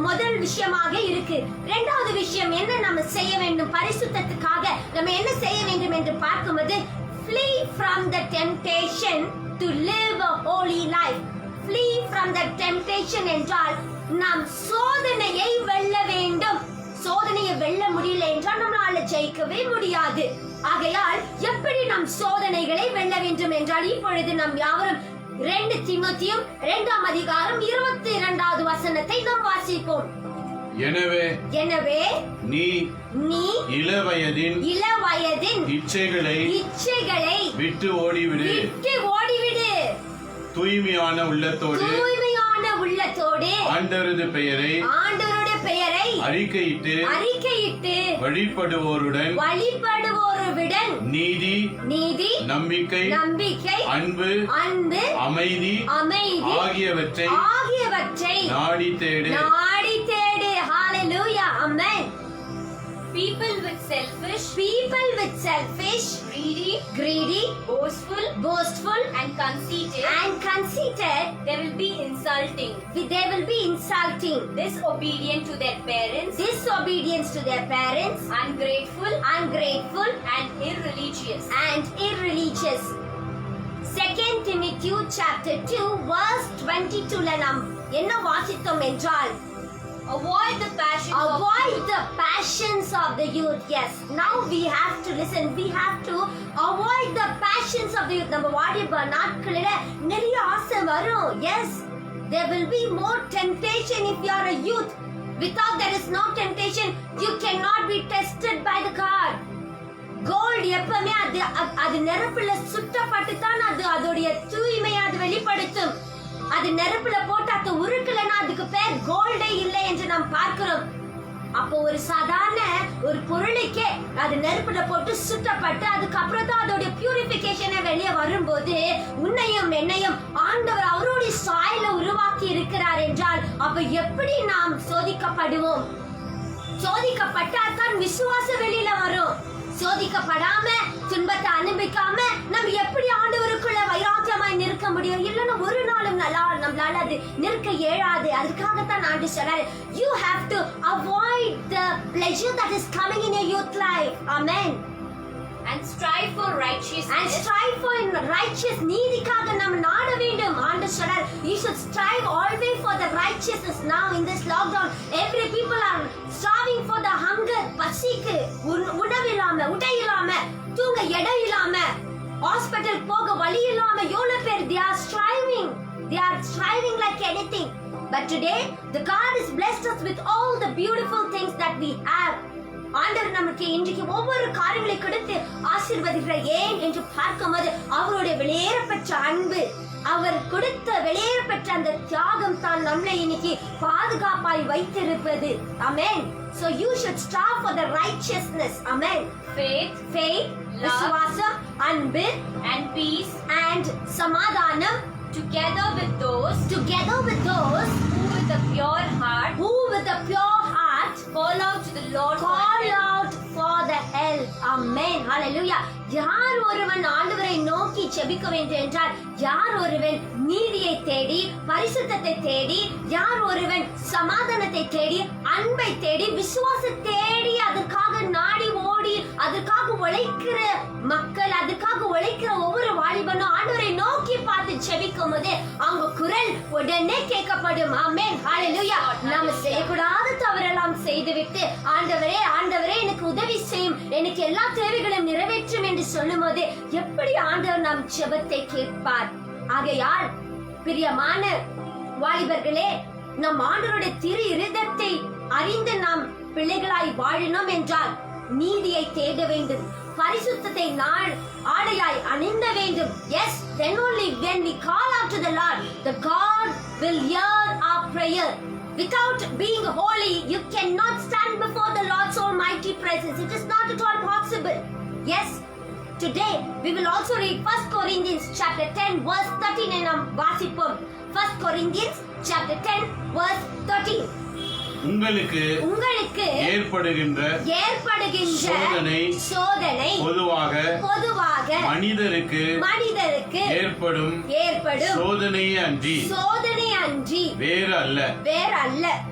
முதல் விஷயமாக இருக்கு. இரண்டாவது விஷயம் என்ன நம்ம செய்ய வேண்டும்? பரிசுத்தத்துக்காக நம்ம என்ன செய்ய வேண்டும் என்று பார்க்கும்போது, flee from the temptation to live a holy life. Flee from the temptation என்றால் நாம் சோதனையை வெல்ல வேண்டும். சோதனையை வெல்ல முடியல என்றால் நம்மளால ஜெயிக்கவே முடியாது. ஆகையால் எப்படி நாம் சோதனைகளை வெல்ல வேண்டும் என்றால் இப்பொழுது நாம் யாவரும் 2 தீமோத்தேயு 2ஆம் அதிகாரம் 22வது வசனத்தை நாம் வாசிப்போம். எனவே நீ இளவயதின் இச்சைகளை விட்டு ஓடிவிடு. தூய்மையான உள்ளத்தோடு ஆண்டவருடைய பெயரை அறிக்கையிட்டு வழிபடுவோருடன் நீதி, நம்பிக்கை, அன்பு, அமைதி ஆகியவற்றை நாடி தேடு. Hallelujah. Amen. people with selfish, greedy, boastful, and conceited, they will be insulting, disobedient to their parents, ungrateful, and irreligious. 2 Timothy chapter 2 verse 22 ல நாம் என்ன வாசித்தோம் என்றால் Avoid the passions of the youth. Yes, now we have to listen. We have to avoid the passions of the youth. நம்ம வாலிப நாட்களில நிறைய ஆசை வரும். Yes, there will be more temptation if you are a youth. Without there is no temptation, you cannot be tested by the God. Gold எப்பவுமே அது நெருப்புல சுட்டப்பட்டு தான் அதோடைய தூய்மையை அது வெளிப்படுத்தும். அது நெருப்புல போட்டு அது உருக்கலன்னா அதுக்கு பேர் கோல்டே இல்லை என்று நாம் பார்க்கிறோம். அப்போ ஒரு சாதாரண ஒரு பொருளுக்கே அது நெருப்புல போட்டு சுட்டப்பட்டு அதுக்கப்புறம் தான் அதோடைய பியூரிபிகேஷனை வெளியே வரும்போது உன்னையும் என்னையும் ஆண்டவர் அவருடைய சாயல உருவாக்கி இருக்கிறார் என்றால் அப்ப எப்படி நாம் சோதிக்கப்படுவோம்? சோதிக்கப்பட்டால் தான் விசுவாசம் வெளியில வரும். சோதிக்கப்படாம துன்பத்தை அனுபவிக்காம நம்ம எப்படி ஆண்டவருக்குள்ள வைராக்கியமாய் நிற்க முடியும்? இல்லைன்னா ஒரு நாளும் நம்மளால அது நிற்க இயலாது. அதுக்காகத்தான் ஆண்டு சொல்றாரு, you have to avoid the pleasure that is coming in your youth life. Amen. And strive for righteousness. நீதிக்காக நாம் நாட வேண்டும். ஆண்டு சொல்றார், you should strive always for the righteousness. Now in this lockdown every people are striving for the hunger. பசிக்கு உணவு இல்லாம, உடை இல்லாம, தூங்க இடம் இல்லாம, ஹாஸ்பிடல் போக வழி இல்லாம எவ்வளவு பேர் they are striving like anything. But today the God has blessed us with all the beautiful things that we have. ஆண்டவர் நமக்கு இன்றைக்கு ஒவ்வொரு காரியங்களை கொடுத்து ஆசீர்வதிக்கிறார். ஏன் என்று பார்க்கும்போது அவருடைய வெளியேறப்பெற்ற அன்பு, அவர் கொடுத்த வெளியேறப்பெற்ற அந்த தியாகம் தான் நம்மளை இன்னைக்கு பாதுகாப்பாய் வைத்திருப்பது. Amen. So you should strive for the righteousness. Amen. Faith, விசுவாசம், அன்பு, and peace, and சமாதானம், together with those who with a pure heart call out to the Lord, call out for the help. Amen. Hallelujah. யார் ஒருவன் ஆண்டவரை நோக்கி ஜெபிக்க வேண்டும் என்றால், யார் ஒருவன் நீதியை தேடி, பரிசுத்தத்தை தேடி, யார் ஒருவன் சமாதானத்தை தேடி, அன்பை தேடி, விசுவாசத்தை தேடி அதற்காக நாடி ஓடி அதற்காக உழைக்கிற மக்கள், அதற்காக உழைக்கிற ஒவ்வொரு வாலிபனும் ஆண்டவரை நோக்கி பார்த்து ஜெபிக்கும் போது அவங்க குரல் உடனே கேட்கப்படும். ஆமென். ஹalleluya. நாம செய்யக்கூடாத தவறெல்லாம் செய்துவிட்டு ஆண்டவரே ஆண்டவரே எனக்கு உதவி செய்யும், எனக்கு எல்லா தேவைகளையும் நிறைவேற்றும் என்று சொல்லும் போது எப்படி ஆண்டவர் நம் ஜெபத்தை கேட்பார்? ஆகையால் பிரியமான வாலிபர்களே, நம் ஆண்டவருடைய திரு இருதயத்தை அறிந்து நாம் பிள்ளைகளாய் வாழணும் என்றால் நீதியை தேட வேண்டும், பரிசுத்தத்தை ஆடையாய் அணிந்த வேண்டும். Yes, then only when we call out to the Lord, the God will hear our prayer. Without being holy, you cannot stand before the Lord's almighty presence. It is not at all possible. Yes, today we will also read 1 Corinthians chapter 10 verse 13 and வாசிப்போம். 1 Corinthians chapter 10 verse 13. உங்களுக்கு ஏற்படுகின்ற சோதனை பொதுவாக மனிதருக்கு ஏற்படும் சோதனையே அன்றி வேறு அல்ல.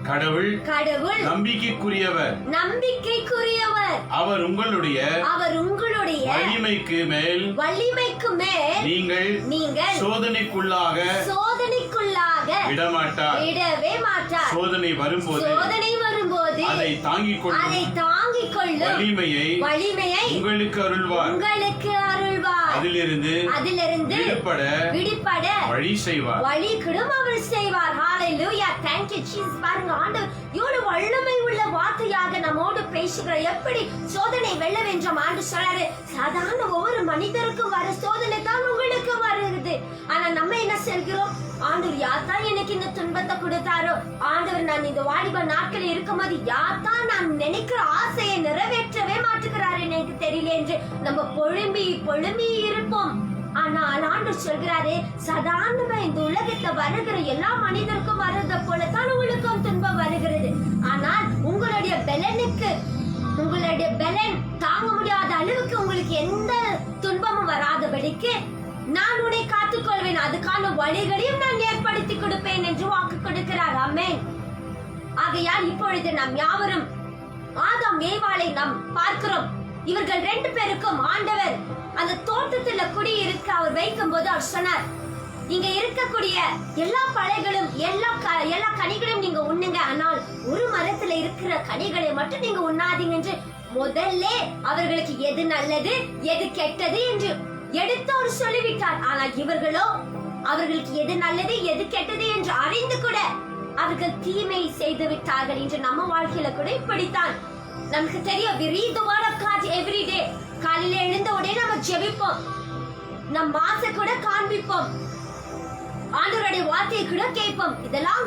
கடவுள் நம்பிக்கைக்குரியவர். அவர் உங்களுடைய வலிமைக்கு மேல் நீங்கள் சோதனைக்குள்ளாக விடவே மாட்டார். சோதனை வரும்போது அதை தாங்கிக் கொள்ளும் வலிமையை உங்களுக்கு அருள்வார். அதிலிருந்து விடுபட வழி செய்வார். Hallelujah. Thank you Jesus. பாருங்க, ஆண்டவர் எவ்வளவு வல்லமை உள்ள வார்த்தையாக நம்மோடு பேசுகிறார். எப்படி சோதனை வெல்ல வேண்டும் ஆண்டு சொல்றாரு. சாதாரண ஒவ்வொரு மனிதருக்கும் வர சோதனை தான் உங்களுக்கு வருகிறது. ஆனா நம்ம என்ன சொல்கிறோம்? ஆண்டவர் யார்தான் எனக்கு இந்த துன்பத்தை கொடுத்தாரோ, ஆண்டவர் நான் இந்த வாலிப நாட்கள் இருக்கும்போது யார்தான் நான் நினைக்கிற ஆசையை நிறைவேற்றவே மாட்டுகிறாரு எனக்கு தெரியல என்று நம்ம பொழும்பி இருப்போம். ஆனால் ஆண்டவர் சொல்கிறாரு, சாதாரணமா இந்த உலகத்தை வருகிற எல்லா மனிதருக்கும் வர்றத போலதான் உங்களுக்கும் துன்பம் வருகிறது. ஆனால் உங்களுடைய பலனுக்கு உங்களுடைய பலன் தாங்க முடியாத அளவுக்கு உங்களுக்கு எந்த துன்பமும் வராதபடிக்கு நான் உன்னை காத்துக்கொள்வேன், அதுக்கான வழிகளையும் நான் ஏற்படுத்தி கொடுப்பேன் என்று வாக்கு கொடுக்கிறார். ஆமென். ஆகையால் இப்பொழுது நாம் யாவரும் ஆதாம் ஏவாளை நாம் பார்க்கிறோம். இவர்கள் 2 பேருக்கும் ஆண்டவர் அந்த தோட்டத்துல குடியிருக்க அவர் வைக்கும் போது அவர் சொன்னார், இங்க இருக்கக்கூடிய எல்லா பழங்களும் எல்லா கனிகளையும் நீங்க உண்ணுங்க, ஆனால் ஒரு மரத்துல இருக்கிற கனிகளை மட்டும் நீங்க உண்ணாதீங்க என்று முதல்ல அவர்களுக்கு எது நல்லது எது கெட்டது என்று எடுத்து அவர் சொல்லிவிட்டார். ஆனால் இவர்களோ அவர்களுக்கு எது நல்லது எது கெட்டது என்று அறிந்து கூட அவர்கள் தீமை செய்து விட்டார்கள். என்று நம்ம வாழ்க்கையில கூட இப்படித்தான். நமக்கு தெரியும், we read the word of God every day. காலையில எழுந்த உடனே நம்ம ஜெபிப்போம், நம் மாசை கூட காண்பிப்போம், ஆண்டவருடைய வார்த்தையை கூட கேட்போம். இதெல்லாம்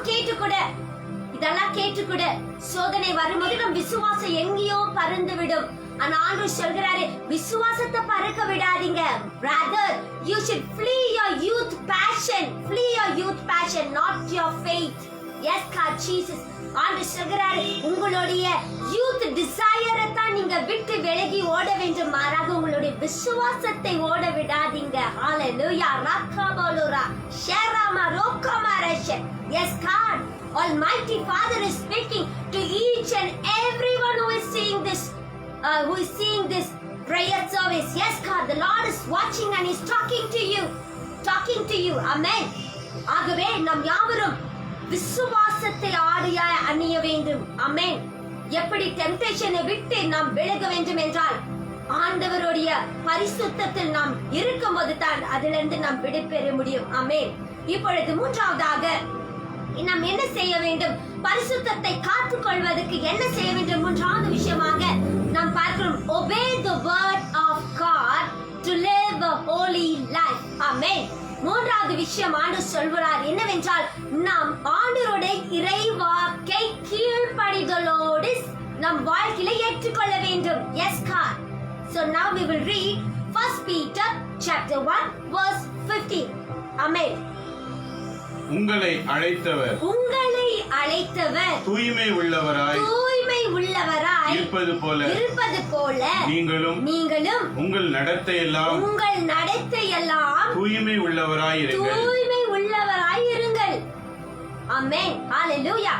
கேட்டு கூட சோதனை வரும்போது நம் விசுவாசம் எங்கேயோ பறந்து விடும். ஆனா ஆண்டவர் சொல்கிறாரு, விசுவாசத்தை பறக்க விடாதீங்க. Rather you should flee your youth passion, not your faith. Yes God, Jesus. ஆண்டவர் சொல்கிறாரு, உங்களுடைய யூத் டிசையரை தான் நீங்க விட்டு விலகி ஓட வேண்டும், மாறாக உங்களுடைய விசுவாசத்தை ஓட விடாதீங்க. ஹalleluya. ரக்கபலுரா ஷரமா ரோக்கமாரஷ. Yes God, Almighty Father is speaking to each and everyone who is seeing this prayer service. Yes God, the Lord is watching and is talking to you. Amen. ஆகவே நாம் யாவரும் விசுவாசத்தை ஆடையாய் அணிய வேண்டும். ஆமென். எப்படி டெம்ப்டேஷனை விட்டு நாம் விலக வேண்டும் என்றால் ஆண்டவருடைய பரிசுத்தத்தில் நாம் இருக்கும்போது தான் அதிலிருந்து நாம் விடுபெற முடியும். ஆமென். இப்பொழுது மூன்றாவதாக நாம் என்ன செய்ய வேண்டும், பரிசுத்தத்தை காத்துக் கொள்வதற்கு என்ன செய்ய வேண்டும்? மூன்றாவது விஷயமாக நாம் பார்க்கிறோம், obey the word of God to live a holy life. ஆமென். மூன்றாவது விஷயம் ஆண்டவர் சொல்கிறார் என்னவென்றால், நாம் ஆண்டவருடைய இறைவாக்கை கீழ்ப்படிதலோடு நம் வாழ்க்கையில ஏற்றுக்கொள்ள வேண்டும். Yes God. So now we will read 1 Peter chapter 1 verse 15. Amen. உங்களை அழைத்தவர் தூய்மை உள்ளவராய் இருப்பது போல நீங்களும் உங்கள் நடத்தையெல்லாம் தூய்மை உள்ளவராய் இருங்கள். Amen. Hallelujah.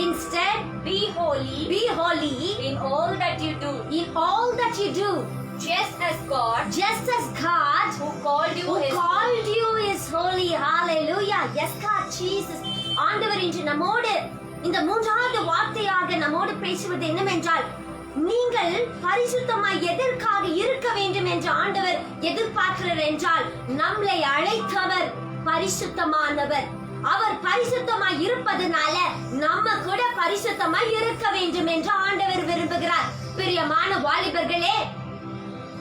Instead, be holy in all that you do. Just as God who called you is holy. Hallelujah. Yes God, Jesus. ஆண்டவர் இன்று நம்மோடு இந்த மூன்றாவது வார்த்தையாக நம்மோடு பேசுவது என்னவென்றால், நீங்கள் பரிசுத்தமாய் எதற்காக இருக்க வேண்டும் என்று ஆண்டவர் எதிர்பார்க்கிறார் என்றால், நம்மளை அழைத்தவர் பரிசுத்தமானவர். அவர் பரிசுத்தமாய் இருப்பதனால நம்ம கூட பரிசுத்தமாய் இருக்க வேண்டும் என்று ஆண்டவர் விரும்புகிறார். பிரியமான வாலிபர்களே,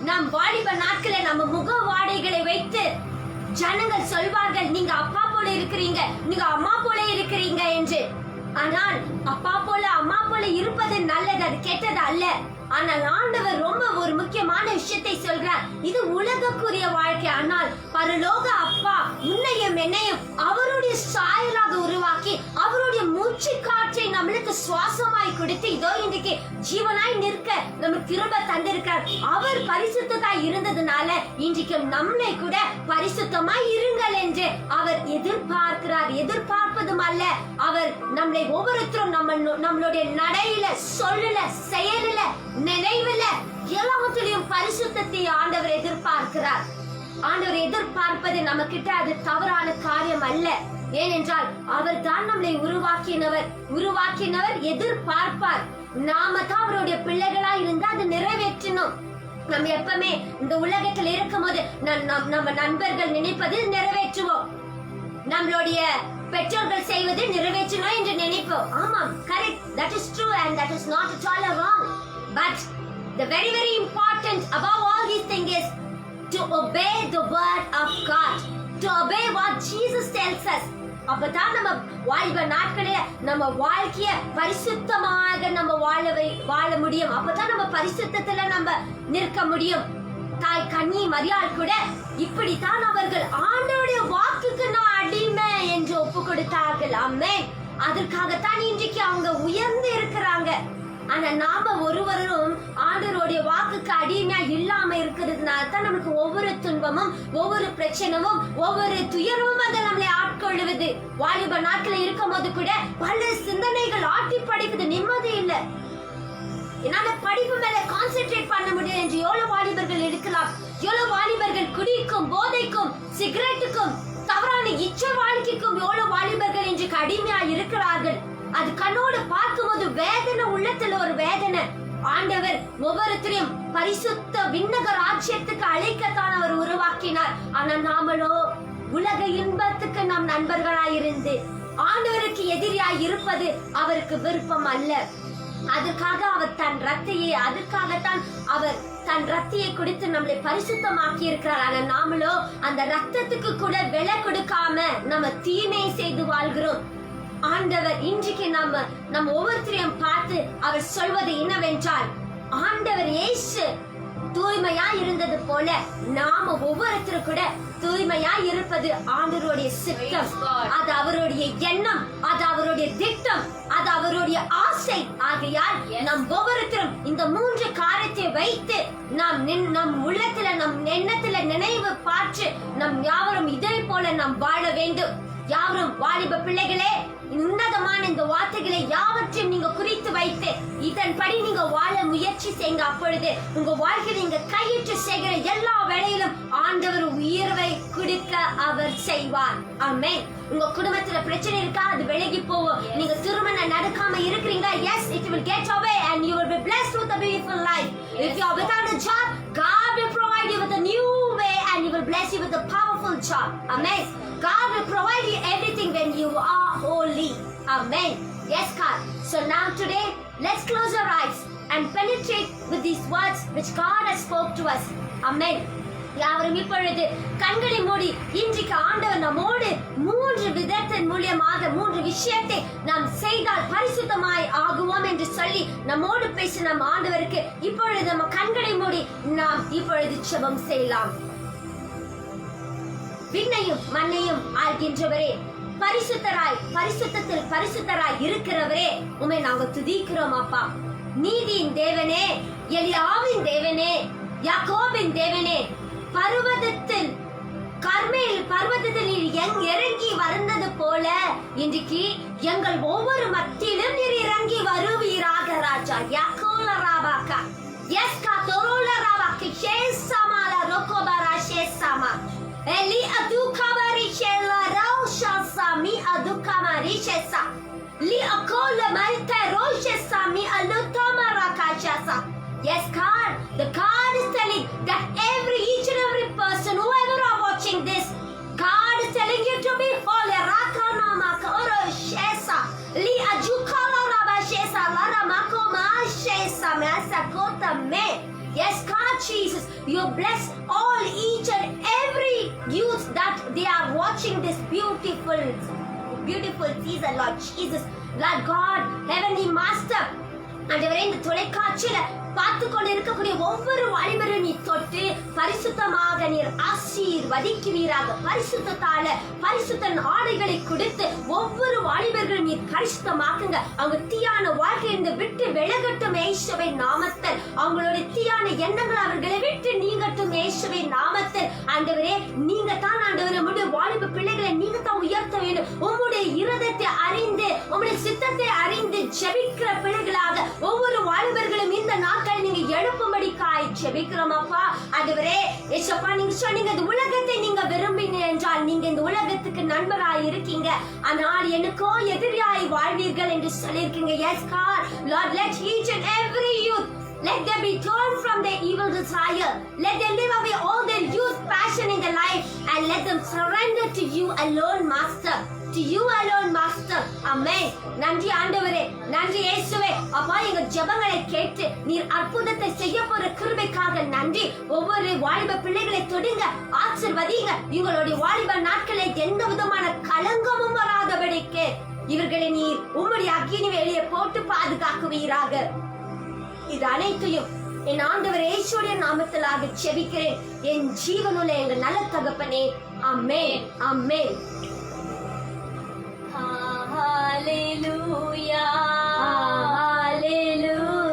நம் வாலிப நாட்கள நம்ம முக வாடைகளை வைத்து ஜனங்கள் சொல்வார்கள், நீங்க அப்பா போல இருக்கிறீங்க, நீங்க அம்மா போல இருக்கிறீங்க என்று. ஆனால் அப்பா போல அம்மா போல இருப்பது நல்லது, அது கெட்டது அல்ல. ஆனால் ஆண்டவர் ரொம்ப ஒரு முக்கியமான விஷயத்தை சொல்றார், இது உலகக்குரிய வாழ்க்கை. ஆனால் பரலோக அப்பா உன்னையும் என்னையும் அவருடைய சாயலாக உருவாக்கி அவருடைய மூச்சு காற்றை நம்மளுக்கு சுவாசமாய் கொடுத்து இதோ இன்றைக்கு ஜீவனாய் நிற்க நமக்கு திரும்ப தந்திருக்கிறார். அவர் பரிசுத்தமாய் இருந்ததுனால இன்றைக்கு நம்மளை கூட பரிசுத்தமாய் இருங்கள் என்று அவர் எதிர்பார்க்கிறார். எதிர்பார்ப்பதும் அல்ல, அவர் நம்மளை ஒவ்வொருத்தரும் நம்மளுடைய நடையில சொல்லல செயலில நினைவுல எல்லாவற்றிலும் பரிசுத்தத்தை ஆண்டவர் எதிர்பார்க்கிறார். ஆண்டவர் எதிர்பார்ப்பது நம்ம கிட்ட அது தவறான காரியம் அல்ல. ஏனென்றால் அவர் தான் நம்மளை உருவாக்கினவர் எதிர்பார்ப்பார். நாம தான் அவருடைய பிள்ளைகளா இருந்தா அதை நிறைவேற்றணும். நம்ம எப்பவுமே இந்த உலகத்தில் இருக்கும் போது நம்ம நண்பர்கள் நினைப்பது நிறைவேற்றுவோம், நம்மளுடைய பெற்றோர்கள் செய்வது நிறைவேற்றணும் என்று நினைப்போம். ஆமாம், correct, that is true and that is not at all wrong. But the very important above all these things is to obey the word of God, to obey what Jesus tells us. அப்பதான் நம்ம வாலிப நாட்களே நம்ம வாழ்க்கைய பரிசுத்தமாக நம்ம வாழ முடியும். அப்பதான் நம்ம பரிசுத்தத்துல நம்ம நிற்க முடியும். தாய் கன்னி மரியாள் கூட இப்படித்தான் அவர்கள் ஆண்டவருடைய வாக்குக்கு நான் அடிமை என்று ஒப்பு கொடுத்தார்கள். ஆமென். அதற்காகத்தான் இன்றைக்கு அவங்க உயர்ந்து இருக்கிறாங்க. ஆனா நாம ஒருவரும் ஆண்டவருடைய வாக்குக்கு அடிமையா இல்லாம இருக்கிறதுனால தான் நமக்கு ஒவ்வொரு துன்பமும், ஒவ்வொரு பிரச்சனமும், ஒவ்வொரு துயரமும் அதை நம்மளை ஆட்கொள்ளுவது. வாலிப நாட்கள் இருக்கும் போது கூட பல சிந்தனைகள் ஆட்டி படிப்பது, நிம்மதி இல்லை. என்னால படிப்பு மேல கான்சென்ட்ரேட் பண்ண முடியும் என்று எவ்வளவு வாலிபர்கள் இருக்கலாம். எவ்வளவு வாலிபர்கள் குடிக்கும், போதைக்கும், சிகரெட்டுக்கும், தவறான இச்ச வாழ்க்கைக்கும் எவ்வளவு வாலிபர்கள் இன்று அடிமையா இருக்கிறார்கள். அது கண்ணோடு பார்க்கும்போது வேதனை, உள்ளத்துல ஒரு வேதனை. ஆண்டவர் ஒவ்வொருத்தரையும் பரிசுத்த விண்ணக ராஜ்யத்துக்கு அழைக்கத்தான் அவர் உருவாக்கினார். ஆனா நாமளோ உலக இன்பத்துக்கு நாம் நண்பர்களாயிருந்து ஆண்டவருக்கு எதிரியாய் இருப்பது அவருக்கு விருப்பம் அல்ல. அதற்காக அவர் தன் ரத்தையை, அதற்காகத்தான் அவர் தன் ரத்தியை கொடுத்து நம்மளை பரிசுத்தமாக்கி இருக்கிறார். ஆனா நாமளோ அந்த ரத்தத்துக்கு கூட விலை கொடுக்காம நம்ம தீமை செய்து வாழ்கிறோம். ஆண்டவர் இன்றைக்கு நம்ம ஒவ்வொருத்தரையும் பார்த்து அவர் சொல்வது என்னவென்றால், ஆண்டவர் இயேசு தூய்மையா இருந்தது போல நாம ஒவ்வொருத்தரும் கூட தூய்மையா இருப்பது ஆண்டவருடைய சித்தம். அது அவருடைய எண்ணம், அது அவருடைய திட்டம், அது அவருடைய ஆசை. ஆகையால் நம் ஒவ்வொருத்தரும் இந்த 3 காரியத்தை வைத்து நம் உள்ளத்துல, நம் எண்ணத்துல நினைவு பார்த்து நம் யாவரும் இதே போல நாம் வாழ வேண்டும். யாவரும் வாலிப பிள்ளைகளே, உன்னதமான இந்த வார்த்தைகளை யாவற்றையும் நீங்க குறித்து வைத்து இதன்படி நீங்க வாழ முயற்சி செய்யுங்க. அப்பொழுது உங்க வாழ்க்கையில் நீங்க கையிட்டு செய்கிற எல்லா வேலையிலும் ஆண்டவர் உயர்வை கொடுக்க அவர் செய்வார். ஆமென். உங்க குடும்பத்துல பிரச்சனை இருக்கா, அது விலகி போகும். நீங்க திருமணம் நடக்காம இருக்கிறீங்க, yes, it will get away and you will be blessed with a beautiful life. If you are without a job, God will provide you with a new way and he will bless you with a powerful job. Amen. God will provide you everything when you are holy. Amen. Yes, God. So now today, let's close our eyes and penetrate with these words which God has spoke to us. Amen. யாவரும் இப்பொழுது கண்களை மூடி இன்றைக்கு ஆண்டவர் நம்மோடு 3 விதத்தின் மூலமாக 3 விஷயத்தை நாம் செய்தால் பரிசுத்தமாய் ஆகுவோம் என்று சொல்லி நம்மோடு பேசி நம் ஆண்டவருக்கு இப்பொழுது நம்ம கண்களை மூடி நாம் இப்பொழுது ஜெபம் செய்யலாம். விண்ணையும் மண்ணையும் ஆள்கின்றவரே, பரிசுத்தராய் பரிசுத்தத்தில் பரிசுத்தராய் இருக்கிறவரே, உம்மை நாங்கள் துதிக்கிறோம் அப்பா. நீதியின் தேவனே, எலியாவின் தேவனே, யாக்கோபின் தேவனே, பர்வதத்தில் கர்மேல் பர்வதத்தில் நீர் இறங்கி வந்தது போல இன்றைக்கு எங்கள் ஒவ்வொரு மத்தியிலும் நீர் இறங்கி வருவீராக ராஜா. யாக்கோல ராபாக்கா எஸ்கா தோரோல ராபாக்கி ஷேசாமாலா ரோகோபாரா ஷேசாமா எலி அதுகாபாரி ஷேலா ரோஷாசாமி அதுகாமாரி ஷேசா லி அகோல மைத்த ரோஷேசாமி அலுதோமாரா காஷாசா. Yes, God. The God is telling that each and every person, whoever are watching this, God is telling you to be holy. Rakana makoro shesa li ajukala raba shesa lara makoma shesa masakota me. Yes, God Jesus, you bless all each and every youth that they are watching this beautiful season, Lord Jesus, Lord God, Heavenly Master. ஆண்டவரே, இந்த தொலைக்காட்சியில பார்த்து கொண்டு இருக்கக்கூடிய ஒவ்வொரு வாலிபரும் நீ தொட்டு பரிசுத்தமாக நீர் ஆசீர்வதிக்குவீராக. பரிசுத்தத்தால பரிசுத்த ஆடைகளை கொடுத்து ஒவ்வொரு வாலிபர்களும் நீர் பரிசுத்தமாக்குங்க. அவங்க தீயான வாழ்க்கையிலிருந்து விட்டு விலகட்டும் இயேசுவின் நாமத்தில். அவங்களுடைய தீயான எண்ணங்கள் அவர்களை விட்டு நீங்கட்டும் இயேசுவின் நாமத்தில். ஆண்டவரே, நீங்க தான் ஆண்டவரே உம்முடைய வாலிப பிள்ளைகளை நீங்க தான் உயர்த்த வேண்டும். உம்முடைய இருதயத்தை அறிந்து உம்முடைய சித்தத்தை அறிந்து ஜெபிக்கிற பிள்ளைகளாக ஒவ்வொரு வாலிபர்களும் இந்த நாட்கள் நீங்க எழுப்பும்படிக்காய் ஜெபிக்கிறோம் அப்பா. ஆண்டவரே இயேசுப்பா, நீங்க சொன்னீங்க இந்த உலகத்தை நீங்க விரும்பினீங்க என்றால் நீங்க இந்த உலகத்துக்கு நண்பராய் இருக்கீங்க, ஆனால் எனக்கோ எதிரியாய் வாழ்வீர்கள் என்று சொல்லியிருக்கீங்க. Yes God, Lord, let each and every youth, let them be torn from their evil desire. Let them live away all their youth passion in their life and let them surrender to you alone, Master. To you alone, Master. Amen. நன்றி ஆண்டவரே, நன்றி இயேசுவே. அப்பா, எங்க ஜெபங்களை கேட்டு நீர் அற்புதத்தை செய்ய போற கிருபைக்காக நன்றி. ஒவ்வொரு வாலிப பிள்ளைகளை தொடுங்க, ஆசீர்வதிங்க. இவங்களுடைய வாலிப நாட்களை எந்த விதமான கலங்கமும் வராதபடிக்கு இவர்களை நீர் உம்முடைய அக்கினி வேலையை போட்டு பாதுகாக்குவீராக. இது அனைத்தையும் என் ஆண்டவர் இயேசுவின் நாமத்திலாக ஜெபிக்கிறேன் என் ஜீவனுள்ள எங்க நல்ல தகப்பனே. ஆமென், ஆமென். Hallelujah, hallelujah.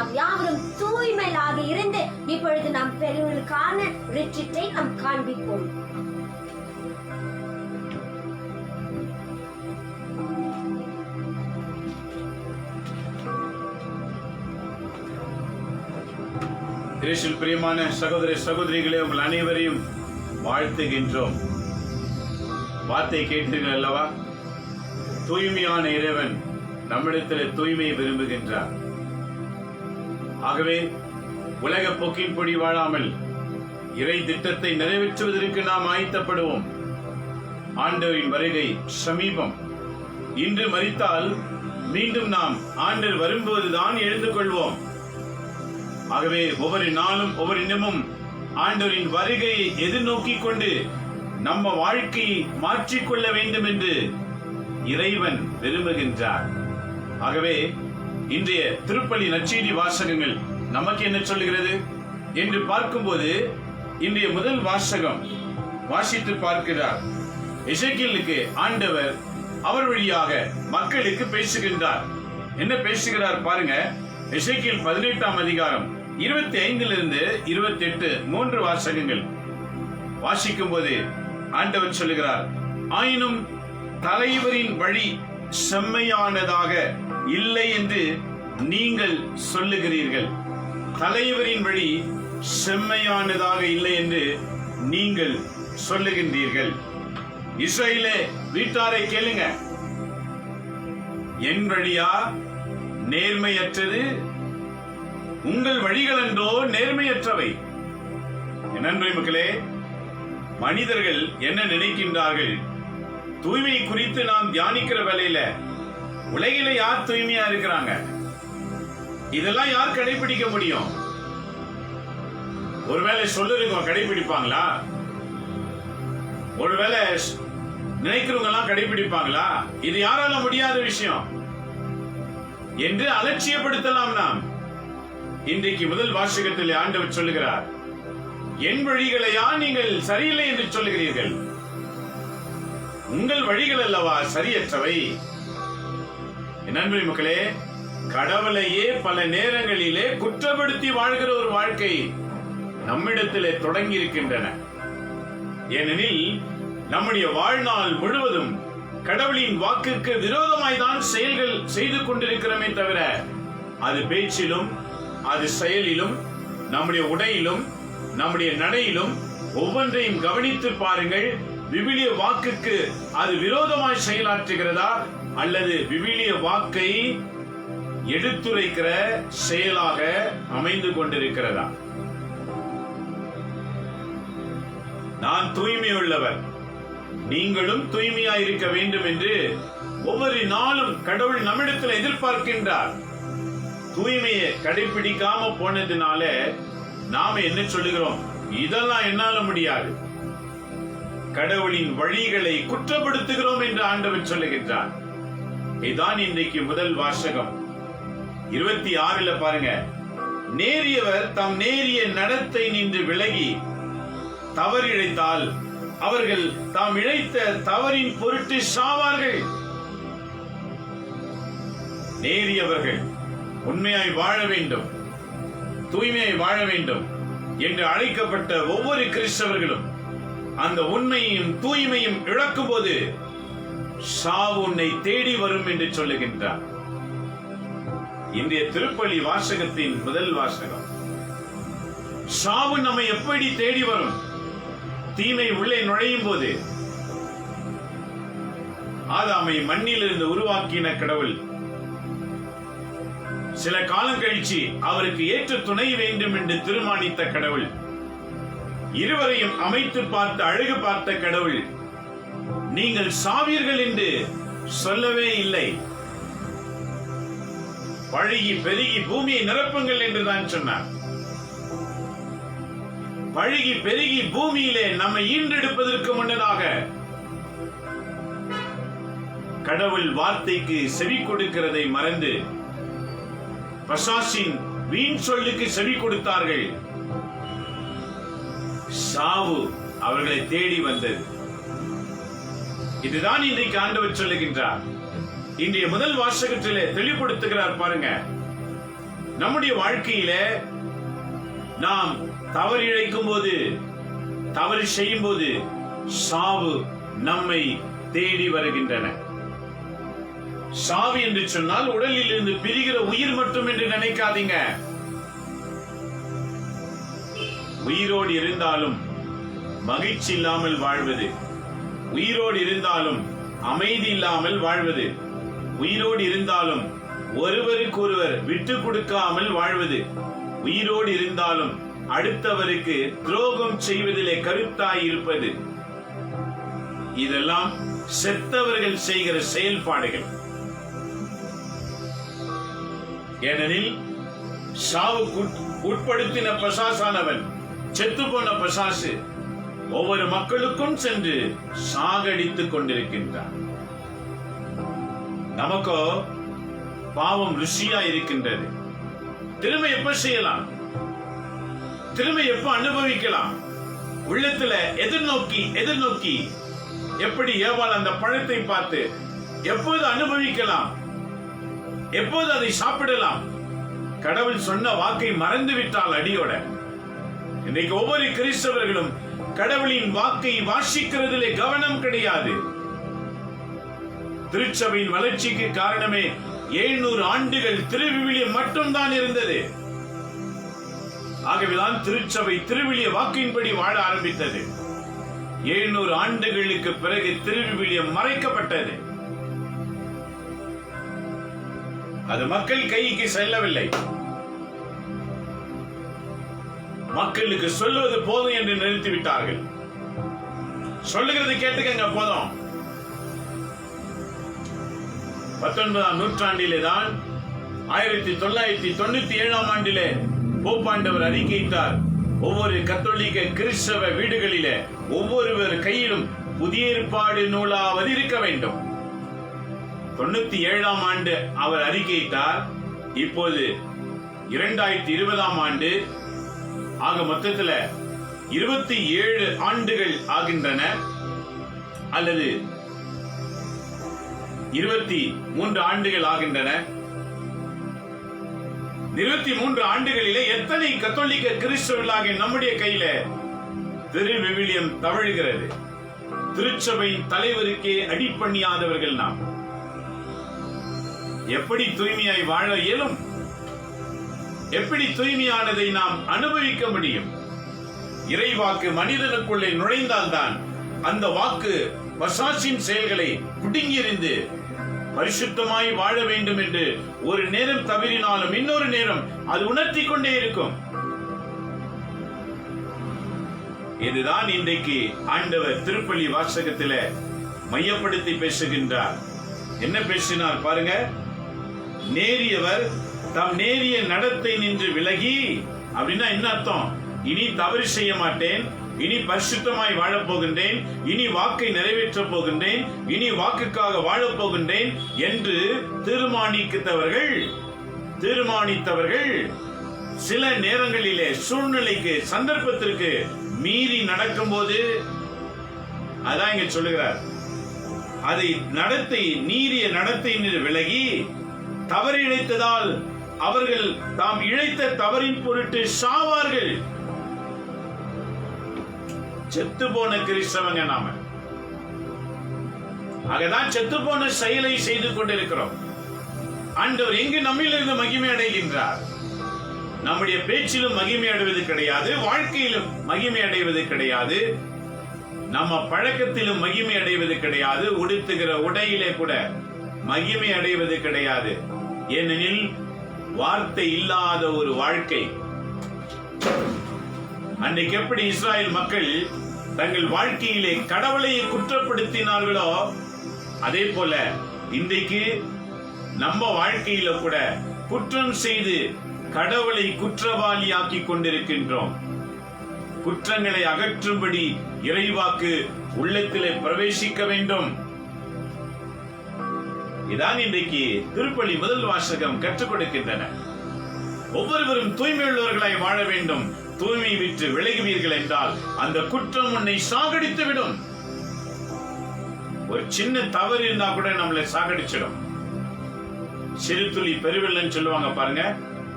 நாம் யாவரும் தூய்மையாக இருந்து இப்பொழுது நாம் பெரியவர்களுக்கான ரிட்ரீட்டை நாம் காண்பிப்போம். இயேசுவில் பிரியமான சகோதர சகோதரிகளே, உங்கள் அனைவரையும் வாழ்த்துகின்றோம். வார்த்தை கேட்டீர்கள் அல்லவா? தூய்மையான இறைவன் நம்மிடத்தில் தூய்மையை விரும்புகின்றார். ஆகவே உலக போக்கின்படி வாழாமல் இறை திட்டத்தை நிறைவேற்றுவதற்கு நாம் ஆயத்தப்படுவோம். ஆண்டவரின் வருகை சமீபம். இன்று மரித்தால் மீண்டும் நாம் ஆண்டவர் வரும்போதுதான் எழுந்து கொள்வோம். ஆகவே ஒவ்வொரு நாளும் ஒவ்வொரு நிமிடமும் ஆண்டவரின் வருகையை எதிர்நோக்கிக் கொண்டு நம்ம வாழ்க்கையை மாற்றிக்கொள்ள வேண்டும் என்று இறைவன் விரும்புகின்றார். ஆகவே இன்றைய திருப்பலி நற்செய்தி வாசகங்கள் நமக்கு என்ன சொல்லுகிறது என்று பார்க்கும்போது, இன்றைய முதல் வாசகம் வாசித்து பார்க்கிறார். எசேக்கியேலுக்கு ஆண்டவர் அவர் வழியாக மக்களுக்கு பேசுகின்றார். என்ன பேசுகிறார் பாருங்க. எசேக்கியேல் 18ஆம் அதிகாரம் 25 28 3 வாசகங்கள் வாசிக்கும் போது ஆண்டவர் சொல்லுகிறார், ஆயினும் தலைவரின் வழி செம்மையானதாக இல்லை என்று நீங்கள் சொல்லுகிறீர்கள். தலைவரின் வழி செம்மையானதாக இல்லை என்று நீங்கள் சொல்லுகின்றீர்கள். இஸ்ரவேலே வீட்டாரை கேளுங்க, என் வழியா நேர்மையற்றது, உங்கள் வழிகள் என்றோ நேர்மையற்றவை. என் அன்பு மக்களே, மனிதர்கள் என்ன நினைக்கின்றார்கள்? தூய்மை குறித்து நாம் தியானிக்கிற வேளையில உலகில யார் தூய்மையா இருக்கிறாங்க? இதெல்லாம் யார் கடைபிடிக்க முடியும்? ஒருவேளை சொல்லிருக்கோம், கடைபிடிப்பாங்களா? ஒருவேளை நினைக்கிறவங்க எல்லாம் கடைபிடிப்பாங்களா? இது யாரால முடியாத விஷயம் என்று அலட்சியப்படுத்தலாம் நாம். இன்றைக்கு முதல் வாசகத்தில் ஆண்டவர் சொல்லுகிறார், என் வழிகளையா நீங்கள் சரியில்லை என்று சொல்லுகிறீர்கள்? உங்கள் வழிகள் அல்லவா சரியற்றவை. என் அன்பு மக்களே, கடவுளையே பல நேரங்களிலே குற்றப்படுத்தி வாழ்கிற ஒரு வாழ்க்கை நம்மிடத்திலே தொடங்கி இருக்கின்றன. ஏனெனில் நம்முடைய வாழ்நாள் முழுவதும் கடவுளின் வாக்குக்கு விரோதமாய் தான் செயல்கள் செய்து கொண்டிருக்கிறோமே தவிர, அது பேச்சிலும் அது செயலிலும் நம்முடைய உடையிலும் நம்முடைய நடையிலும் ஒவ்வொன்றையும் கவனித்து பாருங்கள். விவிலிய வாக்குக்கு அது விரோதமாய் செயலாற்றுகிறதா அல்லது விவிலிய வாக்கை எடுத்துரைக்கிற செயலாக அமைந்து கொண்டிருக்கிறதா? நான் தூய்மையுள்ளவர், நீங்களும் தூய்மையாய் இருக்க வேண்டும் என்று ஒவ்வொரு நாளும் கடவுள் நம்மிடத்தில் எதிர்பார்க்கின்றார். தூய்மையை கடைபிடிக்காம போனதுனால நாம என்ன சொல்லுகிறோம்? இதெல்லாம் என்னால முடியாது, கடவுளின் வழிகளை குற்றப்படுத்துகிறோம் என்று ஆண்டவர் சொல்லுகின்றார். இதுதான் இன்றைக்கு முதல் வாசகம் 26 பாருங்க. நேரியவர் தம் நேரிய நடத்தை நின்று விலகி தவறிழைத்தால் அவர்கள் தாம் இழைத்த தவறின் பொருட்டு சாவார்கள். நேரியவர்கள் உண்மையாய் வாழ வேண்டும், தூய்மையாய் வாழ வேண்டும் என்று அழைக்கப்பட்ட ஒவ்வொரு கிறிஸ்தவர்களும் அந்த உண்மையும் தூய்மையும் இழக்கும் போது சாவு உன்னை தேடி வரும் என்று சொல்லுகின்றார். இன்றைய திருப்பலி வாசகத்தின் முதல் வாசகம். சாவு நம்மை எப்படி தேடி வரும்? தீமை உள்ளே நுழையும் போது ஆதாமை மண்ணிலிருந்து உருவாக்கின கடவுள் சில காலம் கழிச்சு அவருக்கு ஏற்ற துணை வேண்டும் என்று தீர்மானித்த கடவுள், இருவரையும் அமைத்து பார்த்து அழகு பார்த்த கடவுள், நீங்கள் சாவீர்கள் என்று சொல்லவே இல்லை. பழுகி பெருகி பூமியை நிரப்புங்கள் என்றுதான் சொன்னார். பழுகி பெருகி பூமியிலே நம்மை ஈன்றெடுப்பதற்கு முன்னதாக கடவுள் வார்த்தைக்கு செவி கொடுக்கிறதை மறந்து பசாசின் வீண் சொல்லுக்கு செவி கொடுத்தார்கள். சாவு அவர்களை தேடி வந்தது. இதுதான் இன்றைக்கு ஆண்டவர் சொல்லுகின்றார். இன்றைய முதல் வாசகத்திலே தெளிவுபடுத்துகிறார் பாருங்க. நம்முடைய வாழ்க்கையில நாம் தவறு இழைக்கும் போது, தவறு செய்யும் போது சாவு நம்மை தேடி வருகின்றன. சாவு என்று சொன்னால் உடலில் இருந்து பிரிகிற உயிர் மட்டும் என்று நினைக்காதீங்க. உயிரோடு இருந்தாலும் மகிழ்ச்சி இல்லாமல் வாழ்வது, உயிரோடு இருந்தாலும் அமைதி இல்லாமல் வாழ்வது, உயிரோடு இருந்தாலும் ஒருவருக்கொருவர் விட்டு கொடுக்காமல் வாழ்வது, உயிரோடு இருந்தாலும் அடுத்தவருக்கு துரோகம் செய்வதிலே கருத்தாய் இருப்பது, இதெல்லாம் செத்தவர்கள் செய்கிற செயல்பாடுகள். ஏனெனில் சாவுக்கு உட்படுத்தின பிசாசானவன், செத்து போன பிசாசு ஒவ்வொரு மக்களுக்கும் சென்று சாகடித்துக் கொண்டிருக்கின்றான். நமக்கோ பாவம் ருசியா இருக்கின்றது. திரும்ப எப்ப செய்யலாம், திரும்ப எப்ப அனுபவிக்கலாம், உள்ளத்துல எதிர்நோக்கி எப்படி ஏவாள் அந்த பழத்தை பார்த்து எப்போது அனுபவிக்கலாம், எப்போது அதை சாப்பிடலாம். கடவுள் சொன்ன வாக்கை மறந்து விட்டால் அடியோட. இன்றைக்கு ஒவ்வொரு கிறிஸ்தவர்களும் கடவுளின் வாக்கை வாசிக்கிறதிலே கவனம் கிடையாது. திருச்சபையின் வளர்ச்சிக்கு காரணமே 700 ஆண்டுகள் திருவிவிலியம் மட்டும்தான் இருந்தது. ஆகவேதான் திருச்சபை திருவிலிய வாக்கின்படி வாழ ஆரம்பித்தது. 700 ஆண்டுகளுக்கு பிறகு திருவிவிலியம் மறைக்கப்பட்டது. அது மக்கள் கைக்கு செல்லவில்லை. மக்களுக்கு சொல்லுவது போதும் என்று நிறுத்திவிட்டார்கள். சொல்லுகிறது கேட்டுக்கங்க போதும். 19ஆம் நூற்றாண்டிலே தான் 1997ஆம் ஆண்டிலே போப்பாண்டவர் அறிக்கையிட்டார், ஒவ்வொரு கத்தோலிக்க கிறிஸ்தவ வீடுகளிலே ஒவ்வொருவர் கையிலும் புதிய ஏற்பாடு நூலாவது இருக்க வேண்டும். 97ஆம் ஆண்டு அவர் அறிக்கையிட்டார். இப்போது 2020ஆம் ஆண்டு ஆக மொத்தத்தில் 27 ஆண்டுகள் ஆகின்றன, அல்லது 23 ஆண்டுகள் ஆகின்றன. 23 ஆண்டுகளிலே எத்தனை கத்தோலிக்க கிறிஸ்தவர்களாக நம்முடைய கையில திருவிவிலியம் தவழுகிறது. திருச்சபையின் தலைவருக்கே அடிப்பணியாதவர்கள் நாம். எப்படி தூய்மையாய் வாழ இயலும்? எப்படி தூய்மையானதை நாம் அனுபவிக்க முடியும்? இறைவாக்கு மனிதனுக்குள்ளே நுழைந்தால்தான் அந்த வாக்கு பிசாசின் செயல்களை பிடுங்கியறிந்து பரிசுத்தமாய் வாழ வேண்டும் என்று ஒரு நேரம் தவறினாலும் இன்னொரு நேரம் அது உணர்த்தி கொண்டே இருக்கும். இதுதான் இன்றைக்கு ஆண்டவர் திருப்பலி வாசகத்தில மையப்படுத்தி பேசுகின்றார். என்ன பேசினார் பாருங்க. நேரியவர் தம் நேரிய நடத்தை நின்று விலகி, அப்படின்னா என்ன அர்த்தம்? இனி தவறு செய்ய மாட்டேன், இனி பரிசுத்தமாய் வாழப் போகின்றேன், இனி வாக்கை நிறைவேற்றப் போகின்றேன், இனி வாக்குக்காக வாழப் போகின்றேன் என்று தீர்மானித்தவர்கள் சில நேரங்களிலே சூழ்நிலைக்கு சந்தர்ப்பத்திற்கு மீறி நடக்கும் போது, அதான் இங்க சொல்லுகிறார், அதை நீரிய நடத்தை விலகி தவறு இழைத்ததால் அவர்கள் தாம் இழைத்த தவறின் பொருட்டு சாவார்கள். செத்து போன கிறிஸ்தவங்க நாம. ஆகதான் செத்து போன செயலை செய்து கொண்டிருக்கிறோம். ஆண்டவர் எங்கு நம்மிலிருந்து மகிமை அடைகின்றார்? நம்முடைய பேச்சிலும் மகிமை அடைவது கிடையாது, வாழ்க்கையிலும் மகிமை அடைவது கிடையாது, நம்ம பழக்கத்திலும் மகிமை அடைவது கிடையாது, உடுத்துகிற உடையிலே கூட மகிமை அடைவது கிடையாது. ஏனெனில் வார்த்தை இல்லாத ஒரு வாழ்க்கை. அன்றைக்கு எப்படி இஸ்ராயல் மக்கள் தங்கள் வாழ்க்கையிலே கடவுளை குற்றப்படுத்தினார்களோ, அதே போல இன்றைக்கு நம்ம வாழ்க்கையில கூட குற்றம் செய்து கடவுளை குற்றவாளியாக்கி கொண்டிருக்கின்றோம். குற்றங்களை அகற்றும்படி இறைவாக்கு உள்ளத்திலே பிரவேசிக்க வேண்டும். இதான் இன்றைக்கு திருப்பலி முதல் வாசகம் கற்றுக் கொடுக்கின்றன. ஒவ்வொருவரும் தூய்மை உள்ளவர்களாய் வாழ வேண்டும். தூய்மை விட்டு விலகுவீர்கள் என்றால் அந்த குற்றம் உன்னை சாகடித்து விடும். ஒரு சின்ன தவறு இருந்தா கூட நம்மளை சாகடிச்சிடும். சிறு துளி பெருவெள்ளம் சொல்லுவாங்க பாருங்க.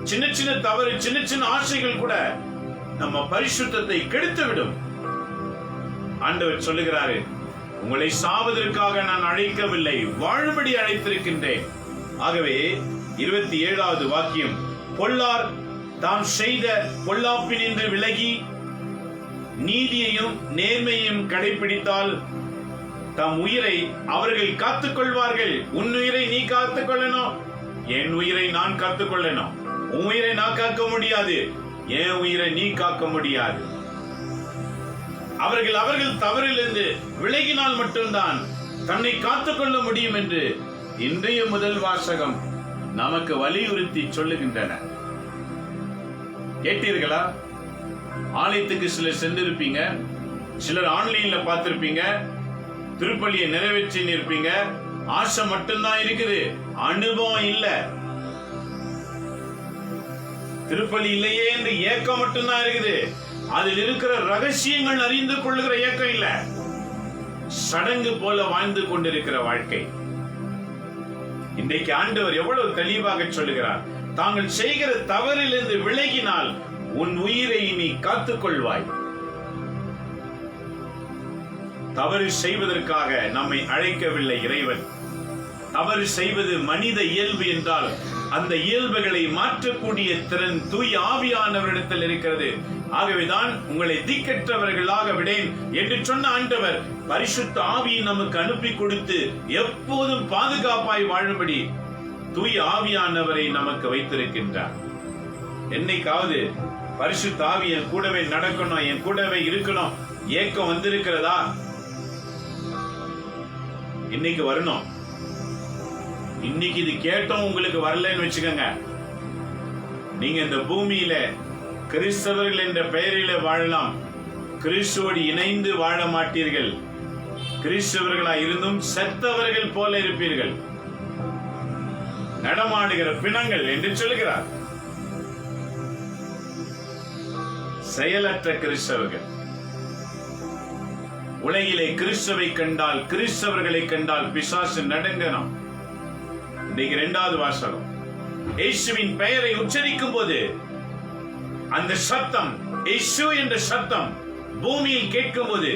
சின்ன சின்ன தவறு, சின்ன சின்ன ஆசைகள் கூட நம்ம பரிசுத்தத்தை கெடுத்து விடும். ஆண்டவர் சொல்லுகிறாரு, உங்களை சாவதற்காக நான் அழைக்கவில்லை, வாழும்படி அழைத்திருக்கின்றேன். ஆகவே 27வது வாக்கியம், பொல்லார் தாம் செய்த பொல்லாப்பினின்று விலகி நீதியையும் நேர்மையையும் கடைபிடித்தால் தம் உயிரை அவர்கள் காத்துக் கொள்வார்கள். உன் உயிரை நீ காத்துக் கொள்ளணும், என் உயிரை நான் காத்துக் கொள்ளணும். உன் உயிரை நான் காக்க முடியாது, என் உயிரை நீ காக்க முடியாது. அவர்கள் தவறிலிருந்து விலகினால் மட்டும்தான் தன்னை காத்துக் கொள்ள முடியும் என்று இன்றைய முதல் வாசகம் நமக்கு வலியுறுத்தி சொல்லுகின்றன. கேட்டீர்களா? ஆலயத்துக்கு சிலர் சென்றிருப்பீங்க, சிலர் ஆன்லைன்ல பார்த்திருப்பீங்க, திருப்பலியை நிறைவேற்றி இருப்பீங்க. ஆசை மட்டும்தான் இருக்குது, அனுபவம் இல்ல. திருப்பலி இல்லையே என்று ஏக்கம் மட்டும்தான் இருக்குது. அதில் இருக்கிற ரகசியங்கள் அறிந்து கொள்ளுகிற ஏக்கம் இல்ல. சடங்கு போல வாழ்ந்து கொண்டிருக்கிற வாழ்க்கை. இன்றைக்கு ஆண்டவர் எவ்வளவு தெளிவாக சொல்லுகிறார், தாங்கள் செய்கிற தவறிலிருந்து விலகினால் உன் உயிரை நீ காத்துக் கொள்வாய். தவறு செய்வதற்காக நம்மை அழைக்கவில்லை இறைவன். தவறு செய்வது மனித இயல்பு என்றால் அந்த இயல்புகளை மாற்றக்கூடிய திறன் தூய ஆவியானவரிடத்தில் இருக்கிறது. ஆகவேதான் உங்களை திக்கற்றவர்களாக விடேன் என்று சொன்ன ஆண்டவர் பரிசுத்த ஆவியை நமக்கு அனுப்பி கொடுத்து எப்போதும் பாதுகாப்பாய் வாழும்படி தூய ஆவியானவரை நமக்கு வைத்திருக்கின்றார். என்னைக்காவது பரிசுத்த ஆவி என் கூடவே நடக்கணும், என் கூடவே இருக்கணும் ஏக்கம் வந்திருக்கிறதா? இன்னைக்கு வரணும். இன்னைக்கு இது கேட்டோம் உங்களுக்கு வரலன்னு வச்சுக்கோங்க, நீங்க இந்த பூமியில கிறிஸ்தவர்கள் என்ற பெயரில வாழலாம், கிறிஸ்துவோடு இணைந்து வாழ மாட்டீர்கள். கிறிஸ்தவர்களா இருந்தும் செத்தவர்கள் போல இருப்பீர்கள், நடமாடுகிற பிணங்கள் என்று சொல்கிறார். செயலற்ற கிறிஸ்தவர்கள். உலகிலே கிறிஸ்துவை கண்டால், கிறிஸ்தவர்களை கண்டால் பிசாசு நடுங்கணும். இன்னைக்கு 2வது வாசகம், இயேசுவின் பெயரை உச்சரிக்கும் போது அந்த சத்தம், இயேசு என்ற சத்தம் பூமியில் கேட்கும் போது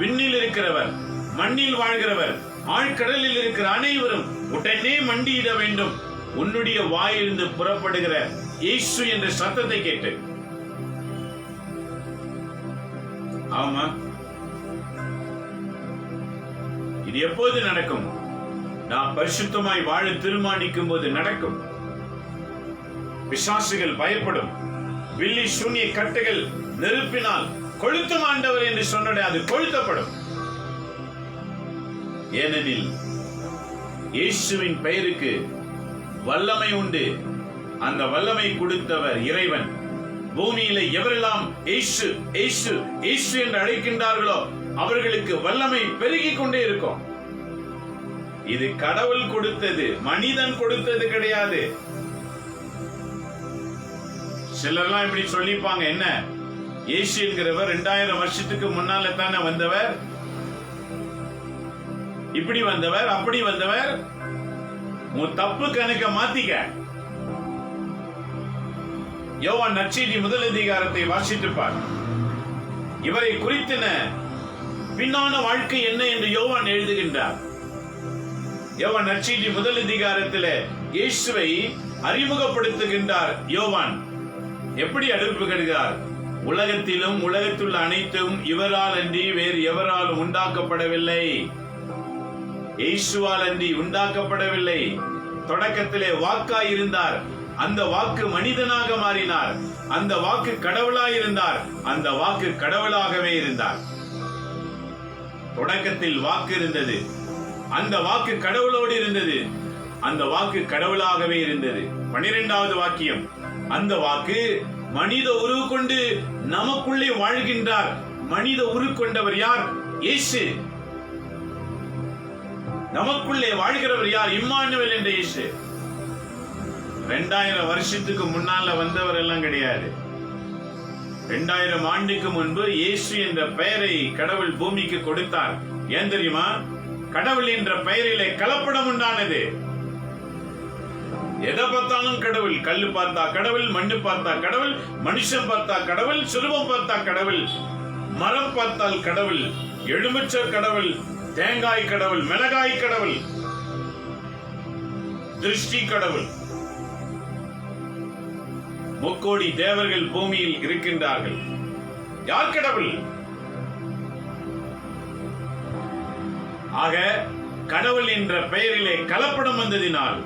விண்ணில் இருக்கிறவர், மண்ணில் வாழ்கிறவர், ஆழ்கடலில் இருக்கிற அனைவரும் உடனே மண்டியிட வேண்டும். உன்னுடைய வாயிலிருந்து புறப்படுகிற இயேசு என்ற சத்தத்தை கேட்டு. ஆமா, இது எப்போது நடக்கும்? நாம் பரிசுத்தமாய் வாழ தீர்மானிக்கும் போது நடக்கும். பிசாசுகள் பயப்படும். வில்லி சூனிய கட்டுகள் நெருப்பினால் கொளுத்தும் ஆண்டவர் என்று சொன்ன அது கொளுத்தப்படும். ஏனெனில் இயேசுவின் பெயருக்கு வல்லமை உண்டு. அந்த வல்லமை கொடுத்தவர் இறைவன். பூமியில எவரெல்லாம் இயேசு இயேசு இயேசு என்று அழைக்கின்றார்களோ அவர்களுக்கு வல்லமை பெருகிக் கொண்டே இருக்கும். இது கடவுள் கொடுத்தது, மனிதன் கொடுத்தது கிடையாது. சிலர்லாம் இப்படி சொல்லிப்பாங்க, என்ன இயேசு என்கிறவர் 2000 வருஷத்துக்கு முன்னால தானே வந்தவர், இப்படி வந்தவர் அப்படி வந்தவர். உன் தப்பு கணக்க மாத்திக்க. யோவான் நற்செய்தி 1 அதிகாரத்தை வாசித்துப்பார். இவரை குறித்தன பின்னான வாழ்க்கை என்ன என்று யோவான் எழுதுகின்றார். யோவான் நற்செய்தி 1 அதிகாரத்தில் இயேசுவை அறிமுகப்படுத்துகின்றார். யோவான் எப்படி அறிமுகப்படுத்துகிறார்? உலகத்திலும் உலகத்துள்ள அனைத்தும் இவரால் அன்றி வேறு எவராலும் உண்டாக்கப்படவில்லை. இயேசுவால் அன்றி உண்டாக்கப்படவில்லை. தொடக்கத்திலே வாக்காய் இருந்தார், அந்த வாக்கு மனிதனாக மாறினார். அந்த வாக்கு கடவுளாய் இருந்தார், அந்த வாக்கு கடவுளாகவே இருந்தார். தொடக்கத்தில் வாக்கு இருந்தது, அந்த வாக்கு கடவுளோடு இருந்தது, அந்த வாக்கு கடவுளாகவே இருந்தது. 12வது வாக்கியம், அந்த வாக்கு மனித உருவு கொண்டு நமக்குள்ளே வாழ்கின்றார். மனித உருவு கொண்டவர் யார்? இயேசு. நமக்குள்ளே வாழ்கிறவர் யார்? இம்மானுவேல் என்ற இயேசு. 2000 வருஷத்துக்கு முன்னால வந்தவர் எல்லாம் கிடையாது. 2000 ஆண்டுக்கு முன்பு இயேசு என்ற பெயரை கடவுள் பூமிக்கு கொடுத்தார். ஏன் தெரியுமா? கடவுள் என்ற பெயரிலே கலப்படம் உண்டானது. எதை பார்த்தாலும் கடவுள். கல்லு பார்த்தா கடவுள், மண்ணு பார்த்தா கடவுள், மனுஷன் பார்த்தா கடவுள், சுருவம் பார்த்தா கடவுள், மரம் பார்த்தால் கடவுள், எலுமிச்சை கடவுள், தேங்காய் கடவுள், மிளகாய் கடவுள், திருஷ்டி கடவுள். முக்கோடி தேவர்கள் பூமியில் இருக்கின்றார்கள். யார் கடவுள்? ஆக கடவுள் என்ற பெயரிலே கலப்படம் வந்ததினால்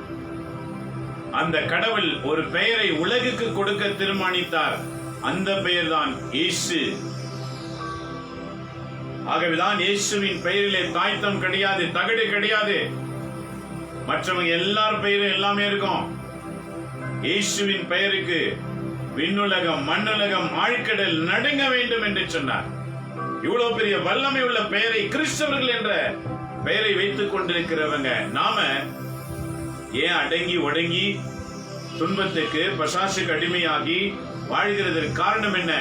அந்த கடவுள் ஒரு பெயரை உலகுக்கு கொடுக்க தீர்மானித்தார். அந்த பெயர்தான் இயேசு. ஆகவேதான் இயேசுவின் பெயரிலே தாய்த்தம் கிடையாது, தகடு கிடையாது. மற்றவங்க எல்லார் பெயரும் எல்லாமே இருக்கும். இயேசுவின் பெயருக்கு விண்ணுலகம், மண்ணுலகம், ஆழ்கடல் நடுங்க வேண்டும் என்று சொன்னார். இவ்வளவு பெரிய வல்லமை உள்ள பெயரை, கிறிஸ்தவர்கள் என்ற பெயரை வைத்துக் கொண்டிருக்கிறவங்க நாம ஏன் அடங்கி ஒடுங்கி துன்பத்துக்கு, பசாசுக்கு அடிமையாகி வாழ்கிறதற்கு காரணம் என்ன?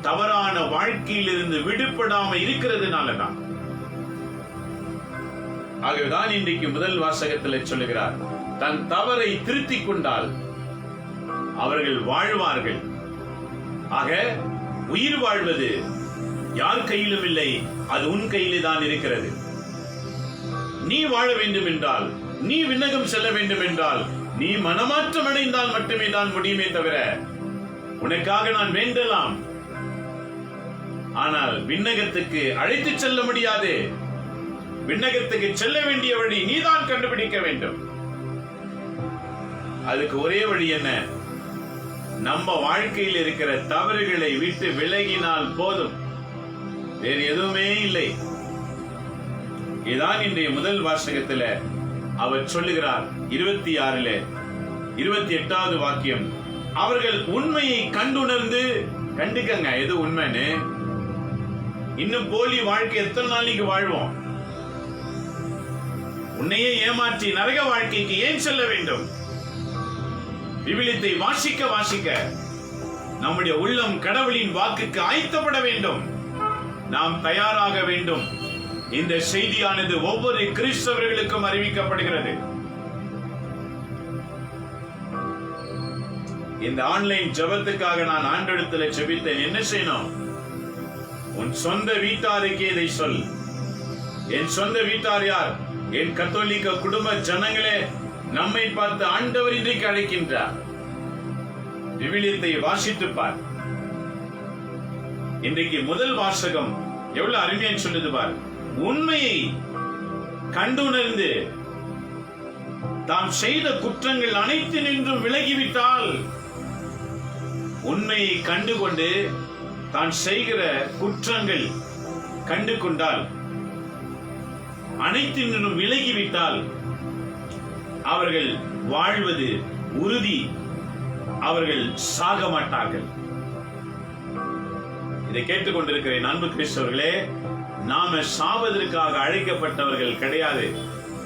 தவறான வாழ்க்கையில் இருந்து விடுபடாம இருக்கிறதுனாலதான். ஆகவேதான் இன்றைக்கு முதல் வாசகத்தில் சொல்லுகிறார், தன் தவறை திருத்திக் கொண்டால் அவர்கள் வாழ்வார்கள். ஆக உயிர் வாழ்வது யார் கையிலும் இல்லை, அது உன் கையிலே தான் இருக்கிறது. நீ வாழ வேண்டும் என்றால், நீ விண்ணகம் செல்ல வேண்டும் என்றால், நீ மனமாற்றம் அடைந்தால் மட்டுமே தான் முடியுமே தவிர உனக்காக நான் வேண்டலாம், ஆனால் விண்ணகத்துக்கு அழைத்து செல்ல முடியாது. விண்ணகத்துக்கு செல்ல வேண்டிய வழி நீதான் கண்டுபிடிக்க வேண்டும். அதுக்கு ஒரே வழி என்ன? நம்ம வாழ்க்கையில் இருக்கிற தவறுகளை விட்டு விலகினால் போதும், வேறு எதுவுமே இல்லை. இதான் இன்றைய முதல் வாசகத்துல அவர் சொல்லுகிறார். 26 28வது வாக்கியம், அவர்கள் உண்மையை கண்டுணர்ந்து, கண்டுக்கங்க எது உண்மைன்னு. இன்னும் போலி வாழ்க்கை எத்தனை நாளைக்கு வாழ்வோம்? உன்னையே ஏமாற்றி நரக வாழ்க்கைக்கு ஏன் செல்ல வேண்டும்? விவிலியத்தை வாசிக்க வாசிக்க நம்முடைய உள்ளம் கடவுளின் வாக்குக்கு ஆயத்தப்பட வேண்டும். நாம் தயாராக வேண்டும். இந்த செய்தியானது ஒவ்வொரு கிறிஸ்தவர்களுக்கும் அறிவிக்கப்படுகிறது. இந்த ஆன்லைன் ஜெபத்துக்காக நான் ஆண்டவரிடத்தில் ஜெபித்தேன். என்ன செய்யணும்? உன் சொந்த வீட்டாருக்கே இதை சொல். என் சொந்த வீட்டார் யார்? என் கத்தோலிக்க குடும்ப ஜனங்களே, நம்மை பார்த்து ஆண்டவர் இன்றைக்கு அழைக்கின்றார். விவிலியத்தை வாசித்து பார். இன்றைக்கு முதல் வாசகம் எவ்வளவு அருமையா சொல்லுது பார். உண்மையை கண்டுணர்ந்து தாம் செய்த குற்றங்கள் அனைத்து நின்றும் விலகிவிட்டால், உண்மையை கண்டுகொண்டு தான் செய்கிற குற்றங்கள் கண்டு கொண்டால், அனைத்து நின்றும் விலகிவிட்டால் அவர்கள் வாழ்வது உறுதி. அவர்கள் சாக மாட்டார்கள். இதை கேட்டுக்கொண்டிருக்கிற அன்பு கிறிஸ்தவர்களே, நாம சாவதற்காக அழைக்கப்பட்டவர்கள் கிடையாது,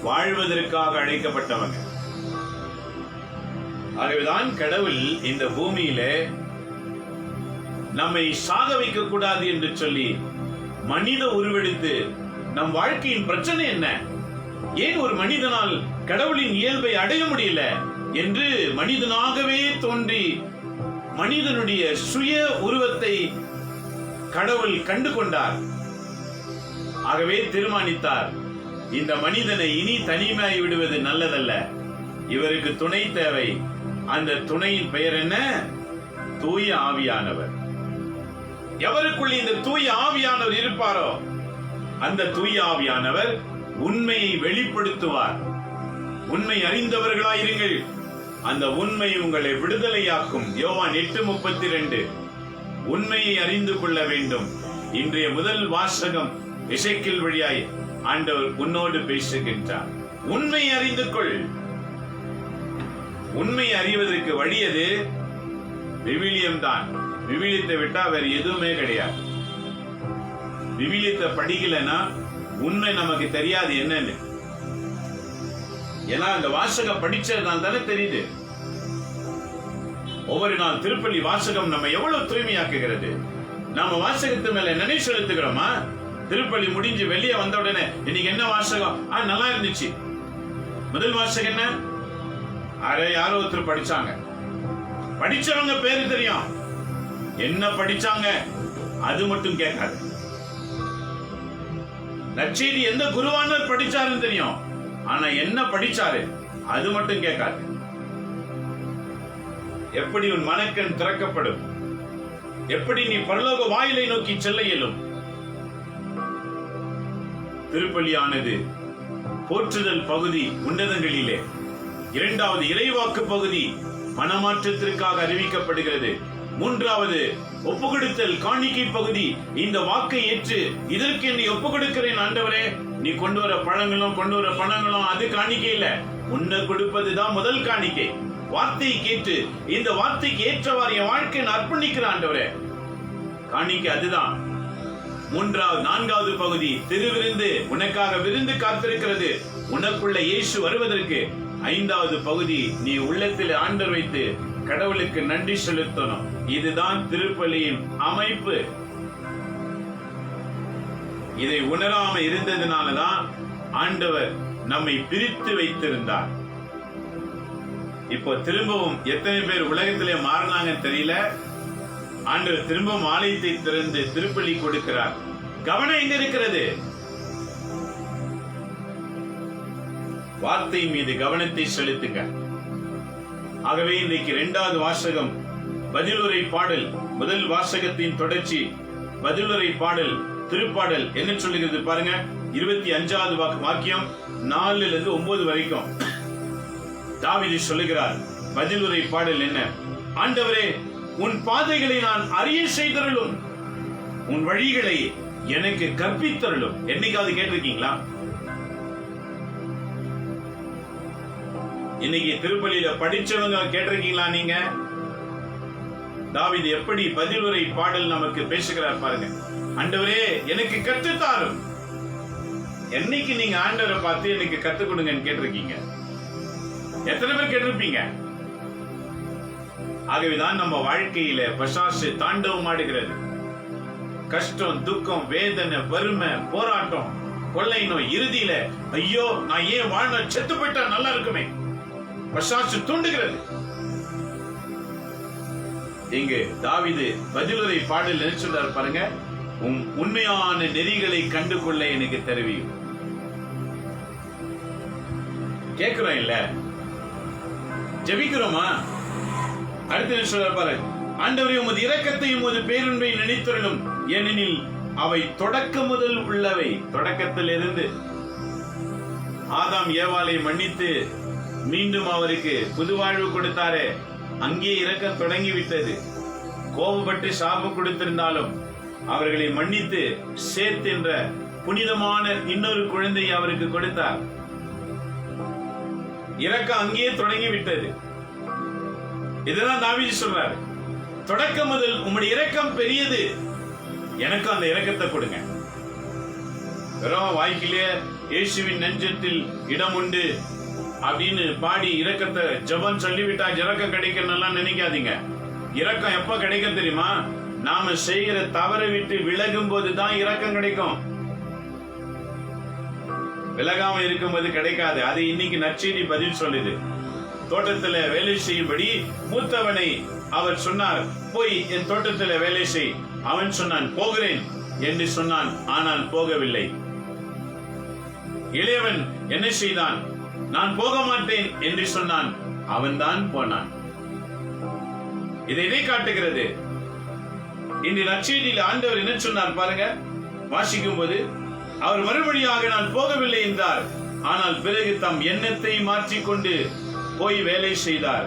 வாழ்வதற்காக அழைக்கப்பட்டவங்க. ஆகவேதான் கடவுள் இந்த பூமியிலே நம்மை சாக வைக்க கூடாது என்று சொல்லி மனித உருவெடுத்து, நம் வாழ்க்கையின் பிரச்சனை என்ன, ஏன் ஒரு மனிதனால் கடவுளின் இயல்பை அடைய முடியல என்று மனிதனாகவே தோன்றி மனிதனுடைய சுய உருவத்தை கடவுள் கண்டு கொண்டார். ஆகவே தீர்மானித்தார், இந்த மனிதனை இனி தனிமையாய் விடுவது நல்லதல்ல, இவருக்கு துணை தேவை. அந்த துணையின் பெயர் என்ன? தூய ஆவியானவர். எவருக்குள் இந்த தூய ஆவியானவர் இருப்பாரோ அந்த தூய ஆவியானவர் உண்மையை வெளிப்படுத்துவார். உண்மை அறிந்தவர்களாயிருங்கள், அந்த உண்மை உங்களை விடுதலையாக்கும். யோவான் 8:32. உண்மையை அறிந்து கொள்ள வேண்டும். இன்றைய முதல் வாசகம் எசேக்கியேல் வழியாய் ஆண்டவர் உன்னோடு பேசுகின்றார். உண்மை அறிந்து கொள். உண்மை அறிவதற்கு வழியது விவிலியம் தான். விவிலியத்தை விட்டா வேற எதுவுமே கிடையாது. விவிலியத்தை படிக்கலன்னா உண்மை நமக்கு தெரியாது என்னன்னு. ஏன்னா அந்த வாசகம் படிச்சதுதான் தானே தெரியுது. ஒவ்வொரு நாள் திருப்பலி வாசகம் நம்ம எவ்வளவு தூய்மையாக்குகிறது. நாம வாசகத்து மேல நினைவு செலுத்துகிறோமா? திருப்பலி முடிஞ்சு வெளியே வந்த உடனே இன்னைக்கு என்ன வாசகம்? நல்லா இருந்துச்சு. முதல் வாசகம் என்ன? அரை யாரோ ஒருத்தர் படிச்சாங்க. படிச்சவங்க பேரு தெரியும், என்ன படிச்சாங்க அது மட்டும் கேட்காது. நற்செய்தி எந்த குருவானர் படிச்சாருன்னு தெரியும், ஆனா என்ன படிச்சாரு அது மட்டும் கேட்காது. எப்படி உன் மனக்கண் திறக்கப்படும், எப்படி நீ பரலோக வாயிலை நோக்கி செல்ல இயலும். திருப்பலியானது போற்றுதல் பகுதி உன்னதங்களிலே, இரண்டாவது இறைவாக்கு பகுதி மனமாற்றத்திற்காக அறிவிக்கப்படுகிறது, மூன்றாவது ஒப்புக்கொடுத்தல் காணிக்கை பகுதி. இந்த வாக்கை ஏற்று இதற்கு என்னை ஒப்புக்கொடுக்கிறேன் ஆண்டவரே, நீ கொண்டு வர பழங்களும் கொண்டு வர பணங்களும் அது காணிக்கை இல்ல, உன்னை கொடுப்பதுதான் முதல் காணிக்கை. வார்த்தையை கேட்டு இந்த வார்த்தைக்கு ஏற்றவாறு என் வாழ்க்கை நான் அர்ப்பணிக்கிறேன் ஆண்டவரே, காணிக்கை அதுதான். நான்காவது பகுதி திருவிருந்து, உனக்காக விருந்து காத்திருக்கிறது, உனக்குள்ள இயேசு வருவதற்கு. ஐந்தாவது பகுதி நீ உள்ளத்தில் ஆண்டவர் வைத்து கடவுளுக்கு நன்றி செலுத்தணும். இதுதான் திருப்பலியின் அமைப்பு. இதை உணராம இருந்ததுனாலதான் ஆண்டவர் நம்மை பிரித்து வைத்திருந்தார். இப்போ திரும்பவும் எத்தனை பேர் உலகத்திலே மாறினாங்கன்னு தெரியல. ஆண்டவர் திரும்பவும் ஆலயத்தை திறந்து திருப்பலி கொடுக்கிறார். கவனம் எங்க இருக்கிறது? வார்த்தை மீது கவனத்தை செலுத்துங்க. ஆகவே இன்றைக்கு இரண்டாவது வாசகம் பதிலுரை பாடல். முதல் வாசகத்தின் தொடர்ச்சி பதிலுரை பாடல் திருப்பாடல் என்ன சொல்லுகிறது பாருங்க. 25வது வாக்கியம் 4-9 வரைக்கும் தாவீது சொல்லுகிறார். பதிலுரை பாடல் என்ன? ஆண்டவரே, உன் பாதைகளை நான் அறிய செய்தருளும், உன் வழிகளை எனக்கு கற்பித்தருளும். என்னைக்காவது கேட்டிருக்கீங்களா? இன்னைக்கு திருப்பலியில படிச்சவங்க கேட்டிருக்கீங்களா? நீங்க தாவீது எப்படி பதிலுரை பாடல் நமக்கு பேசுகிறார் பாருங்க. ஆண்டவரே, எனக்கு கற்றுத்தாரும். என்னைக்கு நீங்க ஆண்டவரை பார்த்து எனக்கு கத்துக் கொடுங்கன்னு கேட்டிருக்கீங்க? எத்தனை பேர் கேட்டிருப்பீங்க? ஆகவேதான் நம்ம வாழ்க்கையில பிசாசு தாண்டவம் ஆடுகிறது. கஷ்டம், துக்கம், வேதனை, வறுமை, போராட்டம், கொள்ளை நோய், இறுதியில ஐயோ நான் ஏன் வாழ்ந்த, செத்து போயிட்டா நல்லா இருக்குமே, பிசாசு தூண்டுகிறது. இங்கு தாவீது பதிலுரை பாடல் என்ன சொல்றார் பாருங்க. உண்மையான நெறிகளை கண்டு கொள்ள எனக்கு தெரியும். கேட்கிறோம் இல்ல, ஜெபிக்கிறோமா? அடுத்து என்ன சொல்றார் பாருங்க. ஆண்டவரே, உமது இரக்கத்தையும் உமது பேரன்பை நினைத்தருளும், ஏனெனில் அவை தொடக்க முதல் உள்ளவை. தொடக்கத்தில் இருந்து ஆதாம் ஏவாளை மன்னித்து மீண்டும் அவருக்கு புது வாழ்வு கொடுத்தாரே, அங்கே இரக்கம் தொடங்கிவிட்டது. கோபப்பட்டு சாபம் கொடுத்திருந்தாலும் அவர்களை மன்னித்து சேத் என்ற புனிதமான இன்னொரு குழந்தையை அவருக்கு கொடுத்தார். இரக்கம் அங்கேயே தொடங்கிவிட்டது. இதெல்லாம் தாவீது சொல்றாரு. தொடக்க முதல் உம்முடைய இரக்கம் பெரியது, எனக்கு அந்த இரக்கத்தை கொடுங்க. வெறும் வாய்க்கிலே இயேசுவின் நெஞ்சத்தில் இடம் உண்டு அப்படின்னு பாடி இரக்கத்தை ஜெபம் சொல்லிவிட்டா இரக்கம் கிடைக்கணும் நினைக்காதீங்க. இரக்கம் எப்ப கிடைக்கும் தெரியுமா? நாம செய்கிற தவறை விட்டு விலகும் போதுதான் இரக்கம் கிடைக்கும். விலகாம இருக்கும்போது கிடைக்காது. அது இன்னைக்கு நற்செய்தி பதில் சொல்லுது. தோட்டத்துல வேலை செய்யும்படி மூத்தவனை அவர் சொன்னார், போய் என் தோட்டத்துல வேலை செய். அவன் சொன்னான், போகிறேன் என்று சொன்னான், ஆனால் போகவில்லை. இளையவன் என்ன செய்தான்? நான் போக மாட்டேன் என்று சொன்னான், அவன்தான் போனான். இதை காட்டுகிறது. இந்த நற்செய்தியில் ஆண்டவர் என்ன சொன்னார் பாருங்க. வாசிக்கும் போது அவர் மறுபடியாக நான் போகவில்லை என்றார், ஆனால் பிறகு தம் எண்ணத்தை மாற்றிக்கொண்டு போய் வேலை செய்தார்.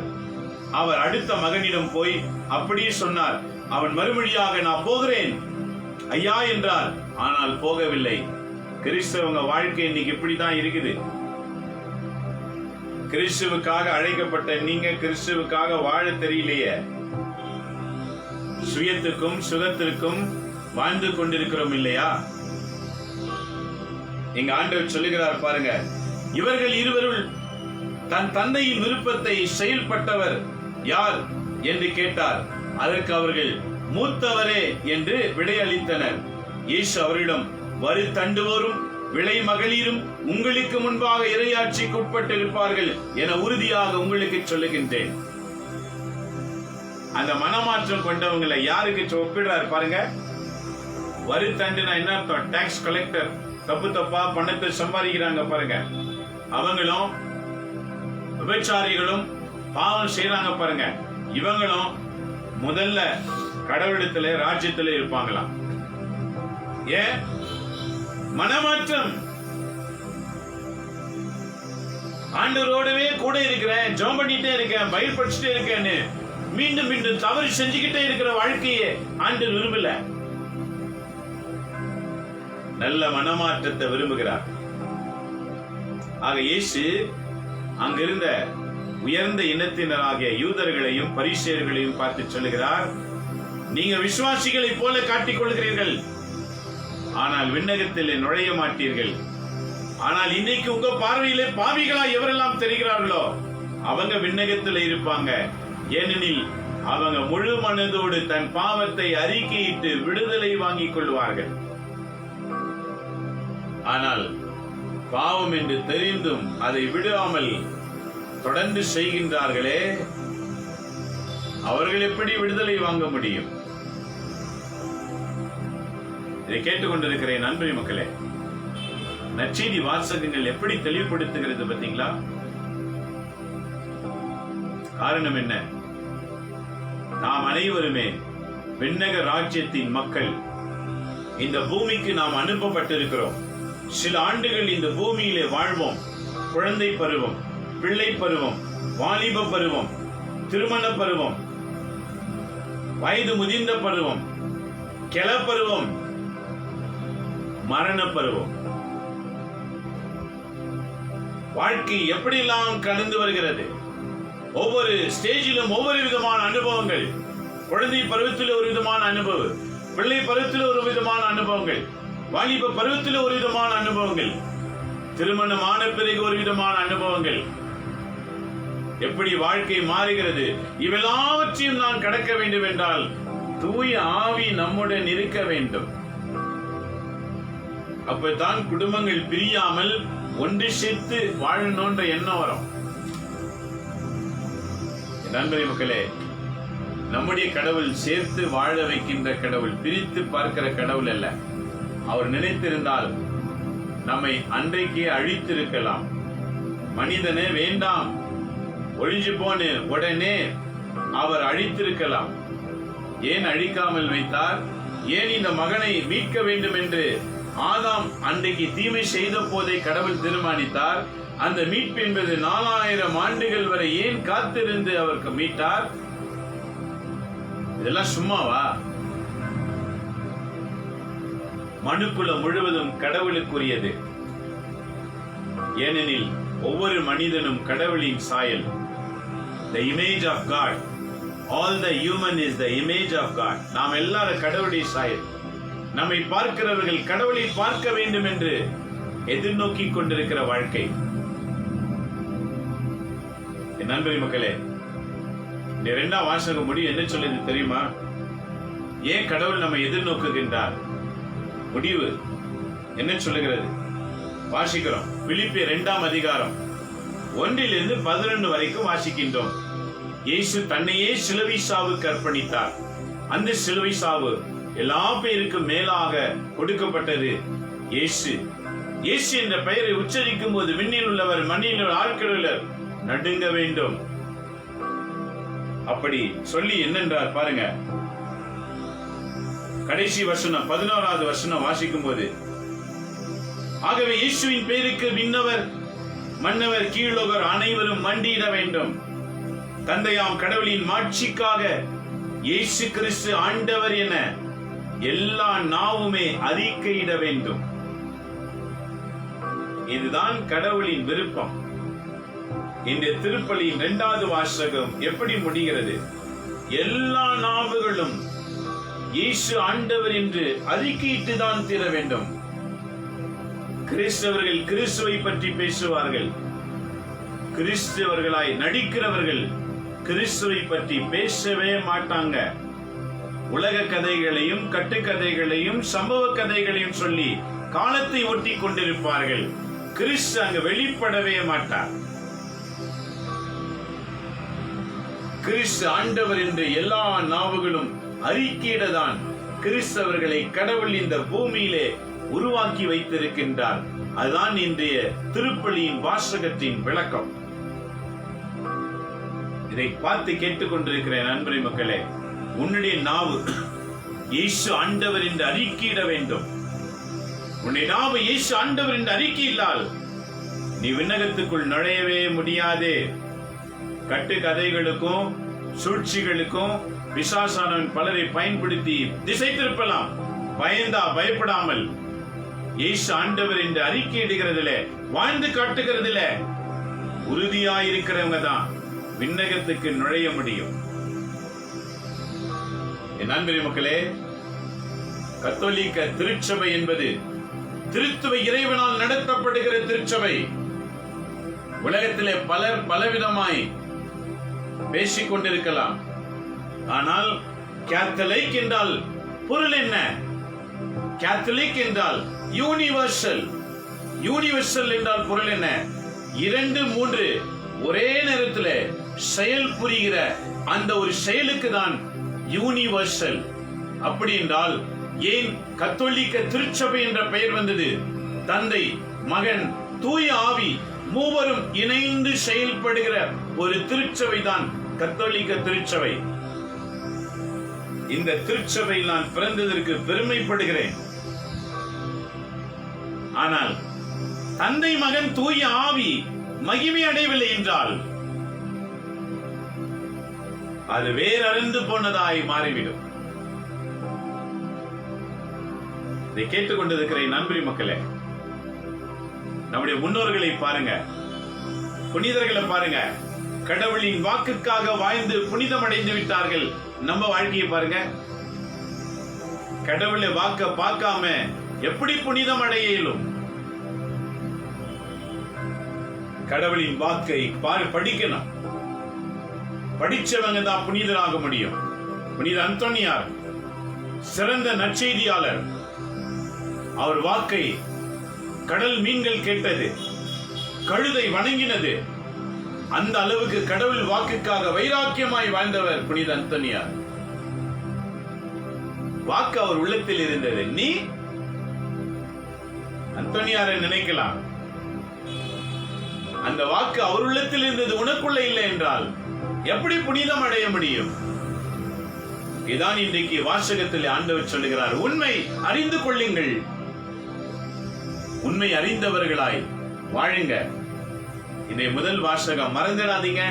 அவர் அடுத்த மகனிடம் போய் அப்படியே சொன்னார். அவன் மறுபடியாக நான் போகிறேன் ஐயா என்றார், ஆனால் போகவில்லை. கிறிஸ்தவங்க வாழ்க்கை இன்னைக்கு இப்படிதான் இருக்குது. கிறிஸ்துவுக்காக அழைக்கப்பட்ட நீங்க கிறிஸ்துவுக்காக வாழ தெரியலையே. சுயத்துக்கும் சுகத்திற்கும் வாழ்ந்து கொண்டிருக்கிறோம் இல்லையா? எங்க ஆண்டவர் சொல்லுகிறார் பாருங்க. இவர்கள் இருவருள் தன் தந்தையின் விருப்பத்தை செயல்பட்டவர் யார் என்று கேட்டார். அதற்கு அவர்கள் மூத்தவரே என்று விடையளித்தனர். இயேசு அவரிடம், வரி தண்டுவோரும் விளை மகளிரும் உங்களுக்கு முன்பாக இறையாட்சிக்கு உட்பட்டு இருப்பார்கள் என உறுதியாக உங்களுக்கு சொல்லுகின்றேன். அந்த மனமாற்றம் கொண்டவங்களை யாருக்கு ஒப்பிடுறாரு பாருங்க. வரி தண்டுனா என்ன அர்த்தம்? டாக்ஸ் கலெக்டர் தப்பா பணத்தை சம்பாதிக்கிறாங்க பாருங்க, அவங்களும் விபச்சாரிகளும் பாவம் செய்யறாங்க பாருங்க, இவங்களும் முதல்ல கடவுளத்துல ராஜ்யத்துல இருப்பாங்களாம். ஏன்? மனமாற்றம். ஆண்டவரோடவே கூட இருக்கிறேன், ஜெபம் பண்ணிட்டே இருக்கேன், பைபிள் படிச்சுட்டே இருக்கேன்னு மீண்டும் மீண்டும் தவறு செஞ்சுக்கிட்டே இருக்கிற வாழ்க்கையை ஆண்டவர் விரும்பல. நல்ல மனமாற்றத்தை விரும்புகிறார். ஆக இயேசு அங்கிருந்த உயர்ந்த இனத்தினராகிய யூதர்களையும் பரிசேயர்களையும் பார்த்து சொல்லுகிறார், நீங்க விசுவாசிகளை போல காட்டிக் கொள்கிறீர்கள், ஆனால் விண்ணகத்தில் நுழைய மாட்டீர்கள். ஆனால் இன்னைக்கு உங்க பார்வையிலே பாவிகளா எவரெல்லாம் தெரிகிறார்களோ அவங்க விண்ணகத்தில் இருப்பாங்க. ஏனெனில் அவங்க முழு மனதோடு தன் பாவத்தை அறிக்கையிட்டு விடுதலை வாங்கிக் கொள்வார்கள். ஆனால் பாவம் என்று தெரிந்தும் அதை விடாமல் தொடர்ந்து செய்கின்றார்களே, அவர்கள் எப்படி விடுதலை வாங்க முடியும்? இதை கேட்டுக்கொண்டிருக்கிறேன் அன்பு மக்களே. நற்செய்தி வாசகங்கள் எப்படி தெளிவுபடுத்துகிறது பாத்தீங்களா? காரணம் என்ன? நாம் அனைவருமே விண்ணக ராஜ்யத்தின் மக்கள். இந்த பூமிக்கு நாம் அனுப்பப்பட்டிருக்கிறோம். சில ஆண்டுகள் இந்த பூமியிலே வாழ்வோம். குழந்தை பருவம், பிள்ளை பருவம், வாலிப பருவம், திருமண பருவம், வயது முதிர்ந்த பருவம், கிளப்பருவம், மரண பருவம். வாழ்க்கை எப்படியெல்லாம் கடந்து வருகிறது. ஒவ்வொரு ஸ்டேஜிலும் ஒவ்வொரு விதமான அனுபவங்கள். குழந்தை பருவத்தில் ஒரு விதமான அனுபவம், பிள்ளை பருவத்தில் ஒரு விதமான அனுபவங்கள், வாலிப பருவத்தில் ஒரு விதமான அனுபவங்கள், திருமணமான பிறகு ஒரு விதமான அனுபவங்கள். எப்படி வாழ்க்கை மாறுகிறது. இவெல்லாவற்றையும் நான் கடக்க வேண்டும் என்றால் தூய ஆவி நம்முடன் இருக்க வேண்டும். அப்பதான் குடும்பங்கள் பிரியாமல் ஒன்று சேர்த்து வாழணும்ன்ற எண்ணம் வரும். நண்பரே மக்களே, நம்முடைய கடவுள் சேர்த்து வாழ வைக்கின்ற கடவுள், பிரித்து பார்க்கிற கடவுள் அல்ல. அவர் நினைத்திருந்தால் நம்மை அன்றைக்கே அழித்திருக்கலாம். மனிதனே வேண்டாம் ஒழிஞ்சு போன்னு உடனே அவர் அழித்திருக்கலாம். ஏன் அழிக்காமல் வைத்தார்? ஏன் இந்த மகனை மீட்க வேண்டும் என்று ஆதாம் அன்றைக்கு தீமை செய்த போதை கடவுள் தீர்மானித்தார்? அந்த மீட்பு என்பது 4000 ஆண்டுகள் வரை ஏன் காத்திருந்து அவருக்கு மீட்டார்? இதெல்லாம் சும்மாவா? மனுக்குலம் முழுவதும் கடவுளுக்குரியது. ஏனெனில் ஒவ்வொரு மனிதனும் கடவுளின் சாயல். The image of God. All the human is the image of God. நாம் எல்லாரும் கடவுளுடைய சாயல். நம்மை பார்க்கிறவர்கள் கடவுளை பார்க்க வேண்டும் என்று எதிர்நோக்கி கொண்டிருக்கிற வாழ்க்கை. நண்பரே மக்களே, இந்த 2ஆம் வாசகம் முடிவு என்ன சொல்லுது தெரியுமா? ஏன் கடவுள் நம்மை எதிர்நோக்குகின்றார்? முடிவு என்ன சொல்லுகிறது? வாசிக்கிறோம். பிலிப்பியர் 2ஆம் அதிகாரம் 1 - 11 வரைக்கும் வாசிக்கின்றோம். இயேசு தன்னையே சிலுவை சாவுக்கு அர்ப்பணித்தார். அந்த சிலுவை சாவு எல்லா பேருக்கும் மேலாக கொடுக்கப்பட்டது. இயேசு என்ற பெயரை உச்சரிக்கும் போது விண்ணில் உள்ளவர் மண்ணில் உள்ள ஆட்களுள்ளவர் நடுங்க வேண்டும். அப்படி சொல்லி என்னென்றார் பாருங்க. கடைசி வசனம் 11வது வசனம் வாசிக்கும் போது, ஆகவே இயேசுவின் பேருக்கு விண்ணவர் மன்னவர் கீழோகர் அனைவரும் மண்டியிட வேண்டும். தந்தையாம் கடவுளின் மாட்சிக்காக இயேசு கிறிஸ்து ஆண்டவர் என எல்லா நாவுமே அறிக்கையிட வேண்டும். இதுதான் கடவுளின் விருப்பம். இந்த திருப்பலியின் 2வது வாசகம் எப்படி முடிகிறது? எல்லா நாவுகளும் இயேசு ஆண்டவர் என்று அறிக்கையிட்டு தான் தீர வேண்டும். கிறிஸ்தவர்கள் கிறிஸ்துவை பற்றி பேசுவார்கள். கிறிஸ்தவர்களாய் நடிக்கிறவர்கள் கிறிஸ்துவை பற்றி பேசவே மாட்டாங்க. உலக கதைகளையும் கட்டுக்கதைகளையும் சம்பவ கதைகளையும் சொல்லி காலத்தை ஒட்டி கொண்டிருப்பார்கள். கிறிஸ்து அங்கு வெளிப்படவே மாட்டார். கிறிஸ்து ஆண்டவர் என்று எல்லா நாவுகளும் அறிக்கையிடதான் கிறிஸ்தவர்களை கடவுள் இந்த பூமியிலே உருவாக்கி வைத்திருக்கின்றார். அதுதான் இன்றைய திருப்பலியின் வாசகத்தின் விளக்கம். இதை பார்த்து கேட்டுக்கொண்டிருக்கிற நண்பரை மக்களே, உன்னுடைய நாவு இயேசு ஆண்டவர் என்று அறிக்கையிட வேண்டும். உன்னுடைய நாவு இயேசு ஆண்டவர் என்று அறிக்கையில்லால் நீ விண்ணகத்துக்குள் நுழையவே முடியாது. கட்டுக்கதைகளுக்கும் சூழ்ச்சிகளுக்கும் பிசாசானவன் பலரை பயன்படுத்தி திசை திருப்பலாம். பயப்படாமல் இயேசு ஆண்டவர் என்று அறிக்கையிடுகிறதுல, வாழ்ந்து காட்டுகிறதுல உறுதியாயிருக்கிறவங்க தான் விண்ணகத்துக்கு நுழைய முடியும். என் அன்பு மக்களே, கத்தோலிக்க திருச்சபை என்பது திருத்துவ இறைவனால் நடத்தப்படுகிற திருச்சபை. உலகத்திலே பலர் பலவிதமாய் பேசிக் கொண்டிருக்கலாம். ஆனால் கேத்தலிக் என்றால் பொருள் என்ன? கேத்தலிக் என்றால் யூனிவர்சல். யூனிவர்சல் என்றால் பொருள் என்ன? 2, 3 ஒரே நேரத்தில் செயல் புரிகிற அந்த ஒரு செயலுக்கு தான் யூனிவர்சல். அப்படி என்றால் ஏன் கத்தோலிக்க திருச்சபை என்ற பெயர் வந்தது? தந்தை, மகன், தூய ஆவி மூவரும் இணைந்து செயல்படுகிற ஒரு திருச்சபை தான் கத்தோலிக்க திருச்சபை. இந்த திருச்சபையில் நான் பிறந்ததற்கு பெருமைப்படுகிறேன். ஆனால் தந்தை, மகன், தூய ஆவி மகிமை அடையவில்லை என்றால் அது வேறறுந்து போனதாய் மாறிவிடும். இதை கேட்டுக்கொண்டிருக்கிற நண்பரி மக்களே, நம்முடைய முன்னோர்களை பாருங்க, புனிதர்களை பாருங்க. கடவுளின் வாக்குக்காக வாழ்ந்து புனிதம் அடைந்து விட்டார்கள். நம்ம வாழ்க்கையை பாருங்க. கடவுளை வாக்க பார்க்காம எப்படி புனிதம் அடைய இயலும்? கடவுளின் வாக்கை படிக்கணும். படிச்சவங்க தான் புனிதராக முடியும். புனித அந்தோனியார் சிறந்த நற்செய்தியாளர். அவர் வாக்கை கடல் மீன்கள் கேட்டது, கழுதை வணங்கினது. அந்த அளவுக்கு கடவுள் வாக்குக்காக வைராக்கியமாய் வாழ்ந்தவர் புனித அந்தோனியார். வாக்கு அவர் உள்ளத்தில் இருந்தது. நீ அந்தோனியாரை நினைக்கலாம், அந்த வாக்கு அவர் உள்ளத்தில் இருந்தது, உனக்குள்ள இல்லை என்றால் எப்படி புனிதம் அடைய முடியும்? இதான் இன்றைக்கு வாசகத்தில் ஆண்டவர் சொல்லுகிறார், உண்மை அறிந்து கொள்ளுங்கள், உண்மை அறிந்தவர்களாய் வாழுங்க. இதை முதல் வாசகம் மறந்துடாதீங்க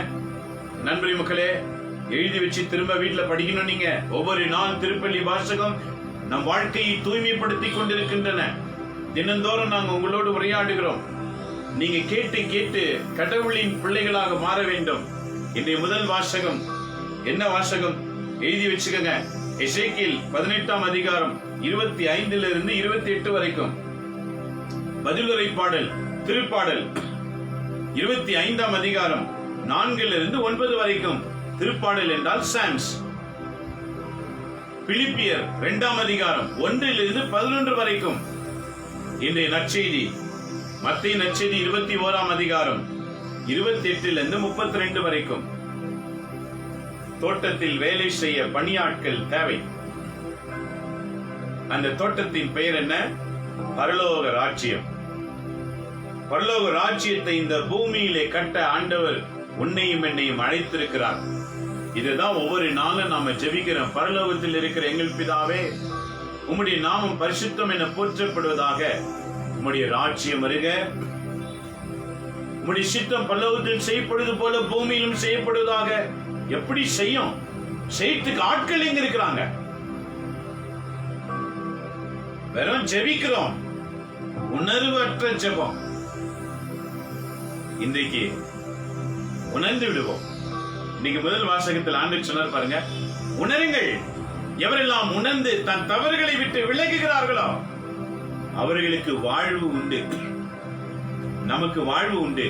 நண்பரி மக்களே. எழுதி வச்சு திரும்ப வீட்டுல படிக்கணும். நீங்க ஒவ்வொரு நாள் திருப்பள்ளி வாசகம் நம் வாழ்க்கையை தூய்மைப்படுத்தி கொண்டிருக்கின்றன. தினந்தோறும் நாங்க உங்களோடு உரையாடுகிறோம். நீங்க கேட்டு கேட்டு கடவுளின் பிள்ளைகளாக மாற வேண்டும். இன்றைய முதல் வாசகம் என்ன வாசகம்? எழுதி வச்சுக்கோங்க. எசேக்கியேல் 18ஆம் அதிகாரம் 25 28 வரைக்கும். பதிலுரை பாடல் திருப்பாடல் 25ஆம் அதிகாரம் 4 9 வரைக்கும். திருப்பாடல் என்றால் சாம்ஸ். பிலிப்பியர் 2ஆம் அதிகாரம் 1 11 வரைக்கும். இன்றைய நற்செய்தி மத்தேயு நற்செய்தி 21ஆம் அதிகாரம் 28 32 வரைக்கும். தோட்டத்தில் வேலை செய்ய பணியாட்கள் தேவை. அந்த தோட்டத்தின் பெயர் என்ன? பரலோக ராஜ்யம். பரலோக ராஜ்யத்தை இந்த பூமியிலே கட்ட ஆண்டவர் உன்னையும் என்னையும் அழைத்திருக்கிறார். இதுதான் ஒவ்வொரு நாளும் நாம ஜெபிக்கிறோம். பரலோகத்தில் இருக்கிற எங்கள் பிதாவே, உம்முடைய நாமம் பரிசுத்தம் என போற்றப்படுவதாக. உம்முடைய ராஜ்யம் வருக. உம்முடைய சித்தம் பரலோகத்தில் செய்யப்படுவது போல பூமியிலும் செய்யப்படுவதாக. எப்படி செய்யும்? செய்யறதுக்கு ஆட்கள் எங்க இருக்கிறாங்க? வெறும் ஜெபிக்கிறோம், உணர்வற்ற ஜெபம். இன்றைக்கு உணர்ந்து விடுவோம். இன்னைக்கு முதல் வாசகத்தில் ஆண்டவர் சொன்னார் பாருங்க, உணருங்கள். எவரெல்லாம் உணர்ந்து தன் தவறுகளை விட்டு விலகுகிறார்களோ அவர்களுக்கு வாழ்வு உண்டு. நமக்கு வாழ்வு உண்டு.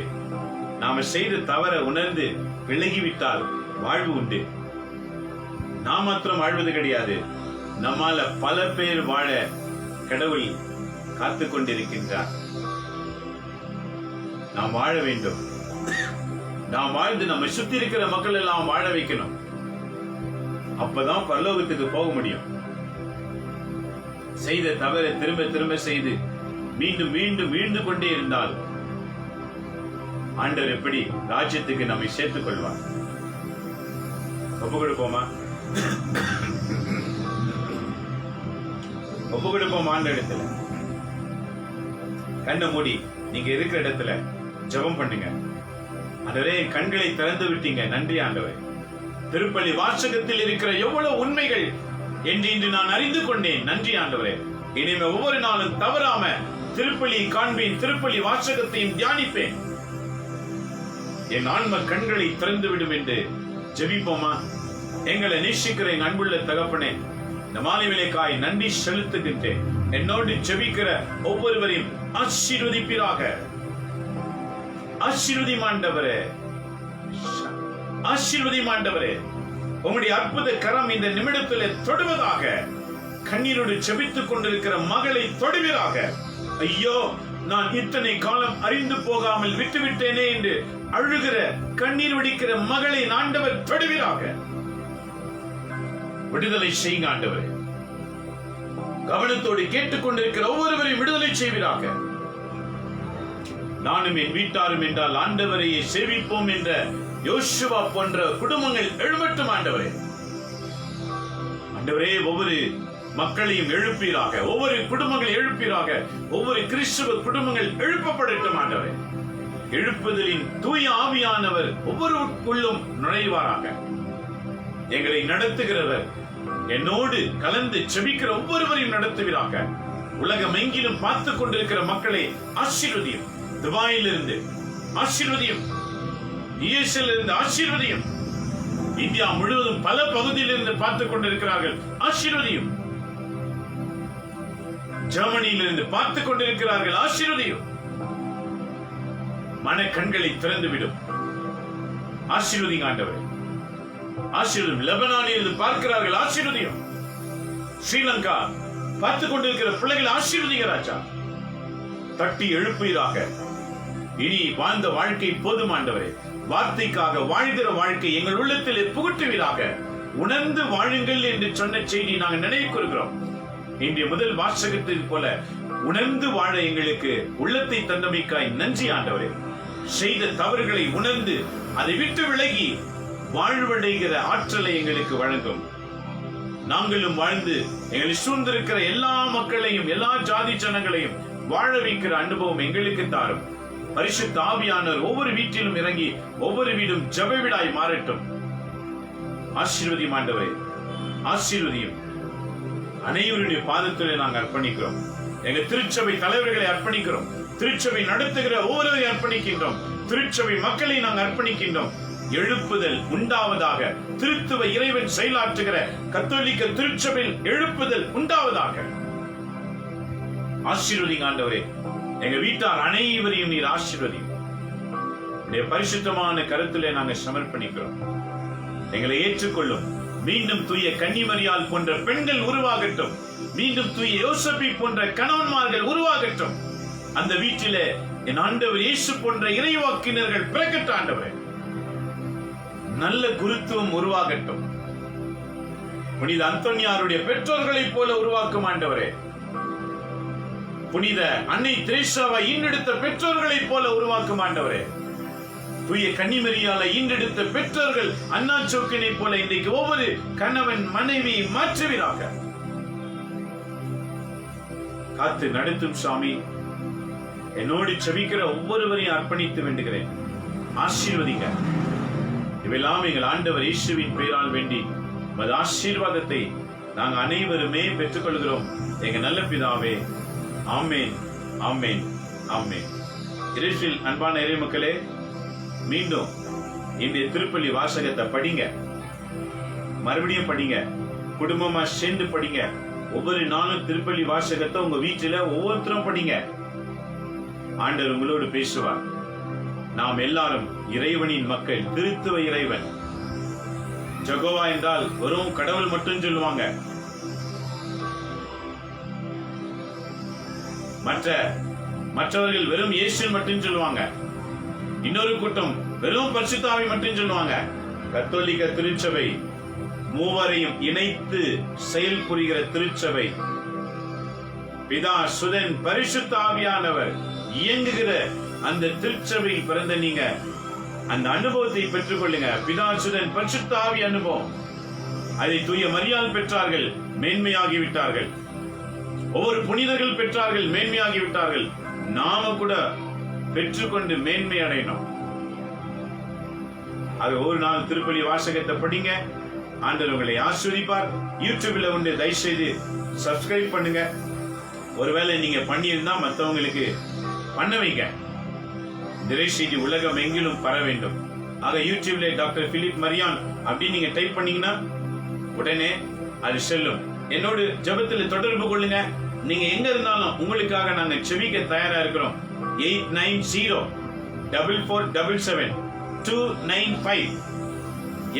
நாம செய்த தவற உணர்ந்து விலகிவிட்டால் வாழ்வு உண்டு. நாம் மாத்திரம் வாழ்வது கிடையாது, நம்மால பல பேர் வாழ கடவுள் காத்துக் கொண்டிருக்கின்றார். நாம் வாழ வேண்டும். நாம் வாழ்ந்து நம்ம சுத்தி இருக்கிற மக்கள் எல்லாம் வாழ வைக்கணும். அப்பதான் பரலோகத்துக்கு போக முடியும். செய்த தவறை திரும்ப திரும்ப செய்து மீண்டும் மீண்டும் வீழ்ந்து கொண்டே இருந்தால் ஆண்டவர் எப்படி ராஜ்யத்துக்கு நம்மை சேர்த்துக் கொள்வார்? ஒப்பு கொடுப்போமா? ஒப்பு கொடுப்போம். ஆண்ட இடத்துல கண்ணை மூடி நீங்க இருக்கிற இடத்துல ஜெபம் பண்ணுங்க. ஆண்டவரே, கண்களை திறந்து விட்டீங்க, நன்றி ஆண்டவரே. திருப்பலி வாசகத்தில் இருக்கிற எவ்வளவு உண்மைகள் என்று இன்று நான் அறிந்து கொண்டேன், நன்றி ஆண்டவரே. இனிமே ஒவ்வொரு நாளும் தவறாம திருப்பலியை காண்பேன், திருப்பலி வாசகத்தையும் தியானிப்பேன். என் ஆன்ம கண்களை திறந்து விடும் என்று ஜெபிப்போமா? எங்களை நேசிக்கிற என் அன்புள்ள தகப்பனே, இந்த மாலை வேளைக்காய் நன்றி செலுத்துகின்றேன். என்னோடு ஜெபிக்கிற ஒவ்வொருவரையும் ஆசீர்வதிப்பீராக. ஆசீர்வதி ஆண்டவரே, ஆசீர்வதி ஆண்டவரே. உம்முடைய அற்புத கரம் இந்த நிமிடத்திலே தொடுவதாக. கண்ணீரோடு ஜெபித்துக் கொண்டிருக்கிற மகளை தொடுவீராக. ஐயோ, நான் இத்தனை காலம் அறிந்து போகாமல் விட்டுவிட்டேனே என்று அழுகிற கண்ணீர் வடிக்கிற மகளை ஆண்டவர் தொடுவீராக. விடுதலை செய்யுங்க ஆண்டவரே. கவனத்தோடு கேட்டுக்கொண்டிருக்கிற ஒவ்வொருவரையும் விடுதலை செய்வீராக. நானும் என் வீட்டாரும் என்றால் ஆண்டவரையே சேவிப்போம் என்ற யோசுவா போன்ற குடும்பங்கள் எழும்பட்டும் ஆண்டவரே. ஆண்டவரே, ஒவ்வொரு மக்களையும் எழுப்பீராக, ஒவ்வொரு குடும்பங்களை எழுப்பீராக, ஒவ்வொரு கிறிஸ்துவ குடும்பங்கள் எழுப்பப்படட்டும் ஆண்டவரே. எழுப்புதலின் தூய ஆவியானவர் ஒவ்வொருவருக்குள்ளும் நுழைவாராக. எங்களை நடத்துகிறவர் என்னோடு கலந்து செபிக்கிற ஒவ்வொருவரையும் நடத்துவீராக. உலகம் எங்கிலும் பார்த்துக் கொண்டிருக்கிற மக்களை ஆசீர்வதியும். துபாயிலிருந்து ஆசீர்வதியும், இருந்து ஆசீர்வதியும், இந்தியா முழுவதும் பல பகுதியிலிருந்து பார்த்துக் கொண்டிருக்கிறார்கள், ஆசீர்வதியும். ஜெர்மனியிலிருந்து பார்த்துக் கொண்டிருக்கிறார்கள், ஆசீர்வதியும். மன கண்களை திறந்துவிடும், ஆசீர்வதிங்க ஆண்டவரே. ஆசீர்வதியும். லெபனானில் இருந்து பார்க்கிறார்கள், ஆசீர்வதியும். ஸ்ரீலங்கா பார்த்துக் கொண்டிருக்கிற பிள்ளைகள் ஆசீர்வதிங்க ராஜா. தட்டி எழுப்பீராக. இனி வாழ்ந்த வாழ்க்கை போதும் ஆண்டவரே. வார்த்தைக்காக வாழ்கிற வாழ்க்கை எங்கள் உள்ளத்திலே புகுட்டுவீராக. உணர்ந்து வாழுங்கள் என்று சொன்ன செய்தி நாங்கள் நினைவு கூறுகிறோம். இன்றைய முதல் வாசகத்தில் போல உணர்ந்து வாழ எங்களுக்கு உள்ளத்தை தந்தமைக்காய் நன்றி ஆண்டவரே. செய்த தவறுகளை உணர்ந்து அதை விட்டு விலகி வாழ்வடைகிற ஆற்றலை எங்களுக்கு வழங்கும். நாங்களும் வாழ்ந்து எங்களை சூழ்ந்திருக்கிற எல்லா மக்களையும் எல்லா ஜாதி ஜனங்களையும் வாழ வைக்கிற அனுபவம் எங்களுக்கு தாரும். பரிசுத்த ஆவியானவர் ஒவ்வொரு வீட்டிலும் இறங்கி ஒவ்வொரு வீடும் ஜெப வீடாய் மாறட்டும். ஆசீர்வதியும் ஆண்டவரே, ஆசீர்வதியும். அனைவருடைய பாதத்திலே நாங்கள் அர்ப்பணிக்கிறோம். எங்க திருச்சபை தலைவர்களை அர்ப்பணிக்கிறோம். திருச்சபை நடத்துகிற ஒவ்வொருவரை அர்ப்பணிக்கின்றோம். திருச்சபை மக்களை நாங்கள் அர்ப்பணிக்கின்றோம். எழுப்புதல் உண்டாவதாக. திருத்துவ இறைவன் செயலாற்றுகிற கத்தோலிக்க திருச்சபையில் எழுப்புதல் உண்டாவதாக. ஆசீர்வதிங்க ஆண்டவரே. எங்க வீட்டார் அனைவரையும் நீர் ஆசீர்வதியும். பரிசுத்தமான கருத்திலே நாங்கள் சமர்ப்பணிக்கிறோம். எங்களை ஏற்றுக்கொள்ளும். மீண்டும் தூய கன்னிமரியாள் போன்ற பெண்கள் உருவாகட்டும். மீண்டும் தூய யோசேப்பை போன்ற கணவன்மார்கள் உருவாகட்டும். அந்த வீட்டிலே என் ஆண்டவர் இயேசு போன்ற இறைவாக்கினர்கள் பிறக்கட்டும் ஆண்டவரே. நல்ல குருத்துவம் உருவாகட்டும். புனித அந்தோனியாருடைய பெற்றோர்களைப் போல உருவாக்கும் ஆண்டவரே. புனித அன்னை திரேசாவை ஈன்றெடுத்த பெற்றோர்களைப் போல உருவாக்கும் ஆண்டவரே. தூய கன்னிமரியாளை ஈன்றெடுத்த பெற்றோர்கள் அண்ணா சோக்கினை போல இன்றைக்கு ஒவ்வொரு கணவன் மனைவி மாற்றுவீராக. காத்து நடத்தும் சாமி. என்னோடு செபிக்கிற ஒவ்வொருவரையும் அர்ப்பணித்து வேண்டுகிறேன். ஆசீர்வதிங்க. இவெல்லாம் எங்கள் ஆண்டவர் இயேசுவின் பெயரால் வேண்டி மது ஆசீர்வாதத்தை நாங்கள் அனைவருமே பெற்றுக் கொள்கிறோம். எங்க நல்ல பிதாவே, ஆமேன், ஆமேன், ஆமேன். இயேசுவில் அன்பான இறை மக்களே, மீண்டும் இந்த திருப்பலி வாசகத்தை படிங்க. மறுபடியும் படிங்க. குடும்பமா சேர்ந்து படிங்க. ஒவ்வொரு நாளும் திருப்பலி வாசகத்தை உங்க வீட்டில ஒவ்வொருத்தரும் படிங்க. ஆண்டவர் உங்களோடு பேசுவார். நாம் எல்லாரும் இறைவனின் மக்கள். திருத்துவ இறைவன். ஜெகோவா என்றால் வெறும் கடவுள் மட்டும் சொல்லுவாங்க. மற்றவர்கள் வெறும் இயேசு மட்டும் சொல்லுவாங்க. இன்னொரு கூட்டம் வெறும் பரிசுத்த ஆவி மட்டும் சொல்லுவாங்க. கத்தோலிக்க திருச்சபை மூவரையும் இணைத்து செயல் புரிகிற திருச்சபை. பிதா, சுதன், பரிசுத்த ஆவியானவர் இயங்குகிற அந்த திருச்சபையில் பிறந்த நீங்க அந்த அனுபவத்தை பெற்றுக் கொள்ளுங்க. பிதா, சுதன், பரிசுத்த ஆவி அனுபவம். அதை தூய மரியாள் பெற்றார்கள், மேன்மையாகிவிட்டார்கள். ஒவ்வொரு புனிதர்கள் பெற்றார்கள், மேன்மையாகிவிட்டார்கள். நாம கூட பெற்றுக்கொண்டு மேன்மை அடையணும். அது ஒரு நாள் திருப்பலி வாசகத்தை படிங்க. ஆண்டவர் உங்களை ஆசீர்வதிப்பார். யூடியூப்ல உண்டு, தயவு செய்து சப்ஸ்கிரைப் பண்ணுங்க. ஒருவேளை நீங்க பண்ணியிருந்தா மற்றவங்களுக்கு பண்ண வைங்க. திரை செய்தி உலகம் எங்கிலும் பர வேண்டும். ஆக யூடியூப்ல டாக்டர் பிலிப் மரியான் அப்படின்னு நீங்க டைப் பண்ணீங்கன்னா உடனே அது செல்லும். என்னோடு ஜெபத்தில் தொடர்பு கொள்ளுங்க. நீங்க எங்க இருந்தாலும் உங்களுக்காக நாங்க செபிக்க தயாரா இருக்கிறோம். 8904477295.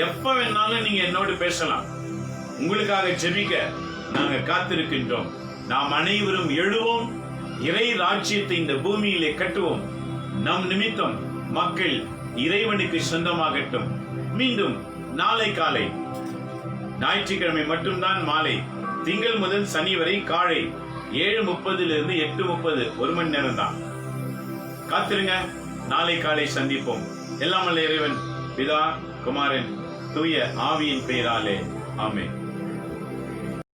எப்ப வேணாலும் நீங்க என்னோடு பேசலாம். உங்களுக்காக ஜெபிக்க நாங்க காத்திருக்கின்றோம். நாம் அனைவரும் எழுவோம். இறை ராஜ்யத்தை இந்த பூமியிலே கட்டுவோம். நம் நிமித்தம் மக்கள் இறைவனுக்கு சொந்தமாகட்டும். மீண்டும் நாளை காலை, ஞாயிற்றுக்கிழமை மட்டும்தான் மாலை, திங்கள் முதல் சனி வரை காலை 7:30 8:30 1 மணி நேரம் தான். காத்திருங்க. நாளை காலை சந்திப்போம். எல்லாம் வல்ல இறைவன் பிதா, குமாரன், தூய ஆவியின் பெயராலே ஆமென்.